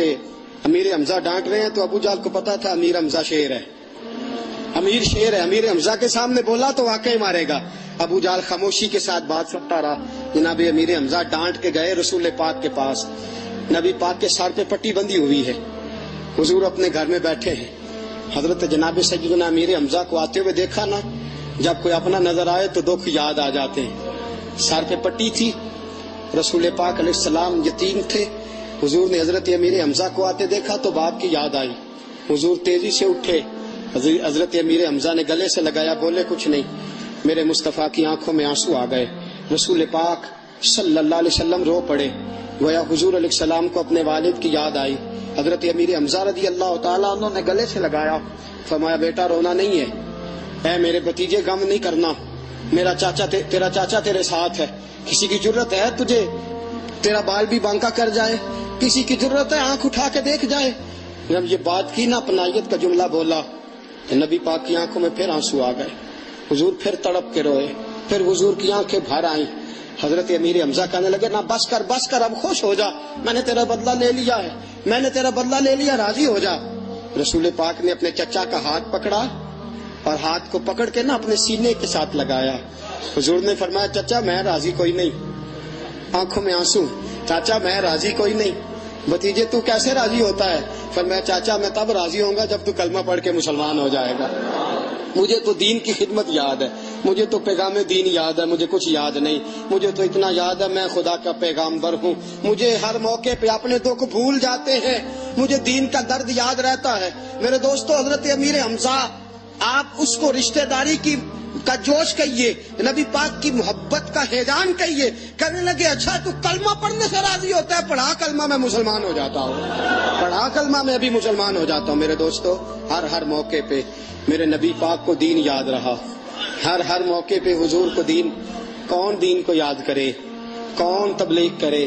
امیر حمزہ ڈانٹ رہے ہیں تو ابو جہل کو پتا تھا امیر حمزہ شیر ہے, امیر شیر ہے، امیر حمزہ کے سامنے بولا تو واقعی مارے گا۔ ابو جہل خاموشی کے ساتھ بات سنتا رہا۔ جناب امیر حمزہ ڈانٹ کے گئے رسول پاک کے پاس۔ نبی پاک کے سر پہ پٹی بندھی ہوئی ہے، حضور اپنے گھر میں بیٹھے ہیں۔ حضرت جناب سیدنا امیر حمزہ کو آتے ہوئے دیکھا نا، جب کوئی اپنا نظر آئے تو دکھ یاد آ جاتے ہیں۔ سر پہ پٹی تھی، رسول پاک علیہ السلام یتیم تھے۔ حضور نے حضرت امیر حمزہ کو آتے دیکھا تو باپ کی یاد آئی۔ حضور تیزی سے اٹھے، حضرت امیر حمزہ نے گلے سے لگایا، بولے کچھ نہیں۔ میرے مصطفیٰ کی آنکھوں میں آنسو آ گئے۔ رسول پاک صلی اللہ علیہ وسلم رو پڑے، گویا حضور علیہ السلام کو اپنے والد کی یاد آئی۔ حضرت امیر حمزہ رضی اللہ تعالیٰ عنہ نے گلے سے لگایا، فرمایا بیٹا رونا نہیں ہے، اے میرے بھتیجے غم نہیں کرنا، میرا چاچا تیرا چاچا تیرے ساتھ ہے۔ کسی کی ضرورت ہے تجھے تیرا بال بھی بانکا کر جائے، کسی کی ضرورت ہے آنکھ اٹھا کے دیکھ جائے۔ جب یہ بات کی نا، اپنائیت کا جملہ بولا، نبی پاک کی آنکھوں میں پھر آنسو آ گئے۔ حضور پھر تڑپ کے روئے، پھر حضور کی آنکھیں بھر آئیں۔ حضرت امیر حمزہ کہنے لگے، نہ بس کر اب خوش ہو جا، میں نے تیرا بدلہ لے لیا ہے، میں نے تیرا بدلہ لے لیا، راضی ہو جا۔ رسول پاک نے اپنے چچا کا ہاتھ پکڑا اور ہاتھ کو پکڑ کے نا اپنے سینے کے ساتھ لگایا۔ حضور نے فرمایا، چچا میں راضی کوئی نہیں، آنکھوں میں آنسو، چاچا میں راضی کوئی نہیں، بھتیجے تو کیسے راضی ہوتا ہے؟ فرمایا چاچا میں تب راضی ہوں گا جب تو کلمہ پڑھ کے مسلمان ہو جائے گا۔ مجھے تو دین کی خدمت یاد ہے، مجھے تو پیغام دین یاد ہے، مجھے کچھ یاد نہیں۔ مجھے تو اتنا یاد ہے میں خدا کا پیغامبر ہوں، مجھے ہر موقع پہ اپنے دکھ بھول جاتے ہیں، مجھے دین کا درد یاد رہتا ہے۔ میرے دوستو، حضرت امیر حمزہ، آپ اس کو رشتہ داری کا جوش کہیے، نبی پاک کی محبت کا ہیجان کہیے۔ کہنے لگے اچھا تو کلمہ پڑھنے سے راضی ہوتا ہے، پڑھا کلمہ میں مسلمان ہو جاتا ہوں، پڑھا کلمہ میں بھی مسلمان ہو جاتا ہوں۔ میرے دوستو، ہر موقع پہ میرے نبی پاک کو دین یاد رہا، ہر موقع پہ حضور کو دین کو یاد کرے، کون تبلیغ کرے،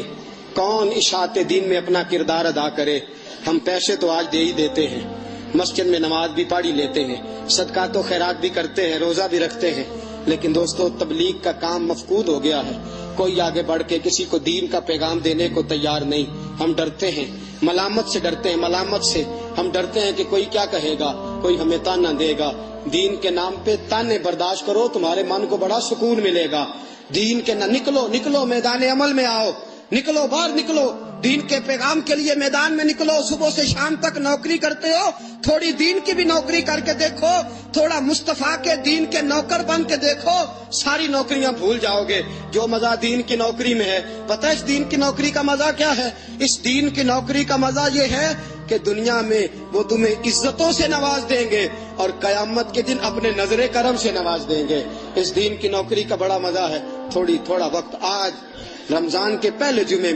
کون اشاعت دین میں اپنا کردار ادا کرے۔ ہم پیسے تو آج دے ہی دیتے ہیں، مسجد میں نماز بھی پڑھ ہی لیتے ہیں، صدقات و خیرات بھی کرتے ہیں، روزہ بھی رکھتے ہیں، لیکن دوستو تبلیغ کا کام مفقود ہو گیا ہے۔ کوئی آگے بڑھ کے کسی کو دین کا پیغام دینے کو تیار نہیں۔ ہم ڈرتے ہیں، ملامت سے ڈرتے ہیں، ملامت سے ہم ڈرتے ہیں کہ کوئی کیا کہے گا، کوئی ہمیں تانا دے گا۔ دین کے نام پہ تانے برداشت کرو، تمہارے من کو بڑا سکون ملے گا۔ دین کے نہ نکلو میدان عمل میں آؤ، نکلو باہر نکلو، دین کے پیغام کے لیے میدان میں نکلو۔ صبح سے شام تک نوکری کرتے ہو، تھوڑی دین کی بھی نوکری کر کے دیکھو، تھوڑا مصطفیٰ کے دین کے نوکر بن کے دیکھو، ساری نوکریاں بھول جاؤ گے۔ جو مزہ دین کی نوکری میں ہے، پتہ ہے اس دین کی نوکری کا مزہ کیا ہے؟ اس دین کی نوکری کا مزہ یہ ہے کہ دنیا میں وہ تمہیں عزتوں سے نواز دیں گے اور قیامت کے دن اپنے نظر کرم سے نواز دیں گے۔ اس دین کی نوکری کا بڑا مزہ ہے۔ تھوڑا وقت آج رمضان کے پہلے جمعے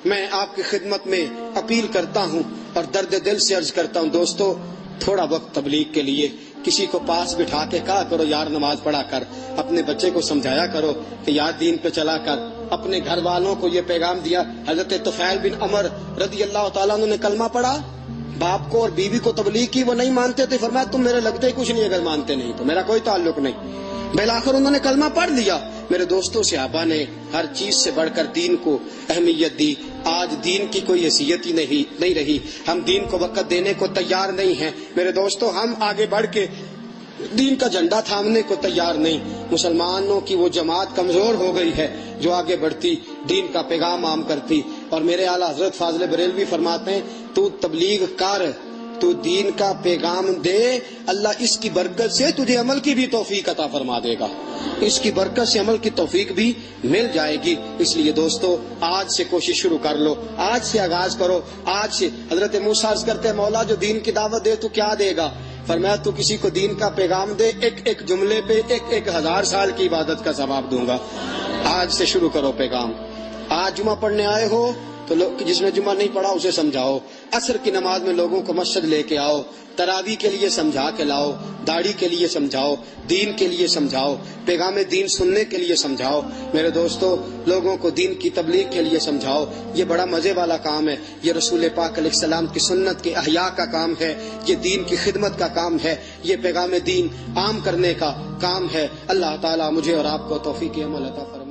میں آپ کی خدمت میں اپیل کرتا ہوں اور درد دل سے عرض کرتا ہوں، دوستو تھوڑا وقت تبلیغ کے لیے کسی کو پاس بٹھا کے کہا کرو یار نماز پڑھا کر، اپنے بچے کو سمجھایا کرو کہ یار دین پہ چلا کر۔ اپنے گھر والوں کو یہ پیغام دیا۔ حضرت طفیل بن عمر رضی اللہ تعالیٰ عنہ نے کلمہ پڑھا، باپ کو اور بیوی کو تبلیغ کی، وہ نہیں مانتے تھے، فرمایا تم میرے لگتے ہی کچھ نہیں، اگر مانتے نہیں تو میرا کوئی تعلق نہیں۔ بالآخر انہوں نے کلمہ پڑھ لیا۔ میرے دوستوں، صحابہ نے ہر چیز سے بڑھ کر دین کو اہمیت دی۔ آج دین کی کوئی حیثیت ہی نہیں رہی، ہم دین کو وقت دینے کو تیار نہیں ہیں۔ میرے دوستوں، ہم آگے بڑھ کے دین کا جھنڈا تھامنے کو تیار نہیں۔ مسلمانوں کی وہ جماعت کمزور ہو گئی ہے جو آگے بڑھتی، دین کا پیغام عام کرتی۔ اور میرے اعلیٰ حضرت فاضل بریلوی فرماتے ہیں، تو تبلیغ کر، تو دین کا پیغام دے، اللہ اس کی برکت سے تجھے عمل کی بھی توفیق عطا فرما دے گا، اس کی برکت سے عمل کی توفیق بھی مل جائے گی۔ اس لیے دوستو آج سے کوشش شروع کر لو، آج سے آغاز کرو، آج سے۔ حضرت موسیٰ عرض کرتے ہیں، مولا جو دین کی دعوت دے تو کیا دے گا؟ فرمایا تو کسی کو دین کا پیغام دے، ایک جملے پہ 1000 سال کی عبادت کا ثواب دوں گا۔ آج سے شروع کرو پیغام۔ آج جمعہ پڑھنے آئے ہو تو جس نے جمعہ نہیں پڑھا اسے سمجھاؤ، عصر کی نماز میں لوگوں کو مسجد لے کے آؤ، تراویح کے لیے سمجھا کے لاؤ، داڑھی کے لیے سمجھاؤ، دین کے لیے سمجھاؤ، پیغام دین سننے کے لیے سمجھاؤ۔ میرے دوستو، لوگوں کو دین کی تبلیغ کے لیے سمجھاؤ۔ یہ بڑا مزے والا کام ہے، یہ رسول پاک علیہ السلام کی سنت کے احیاء کا کام ہے، یہ دین کی خدمت کا کام ہے، یہ پیغام دین عام کرنے کا کام ہے۔ اللہ تعالیٰ مجھے اور آپ کو توفیق عمل عطا فرمائے۔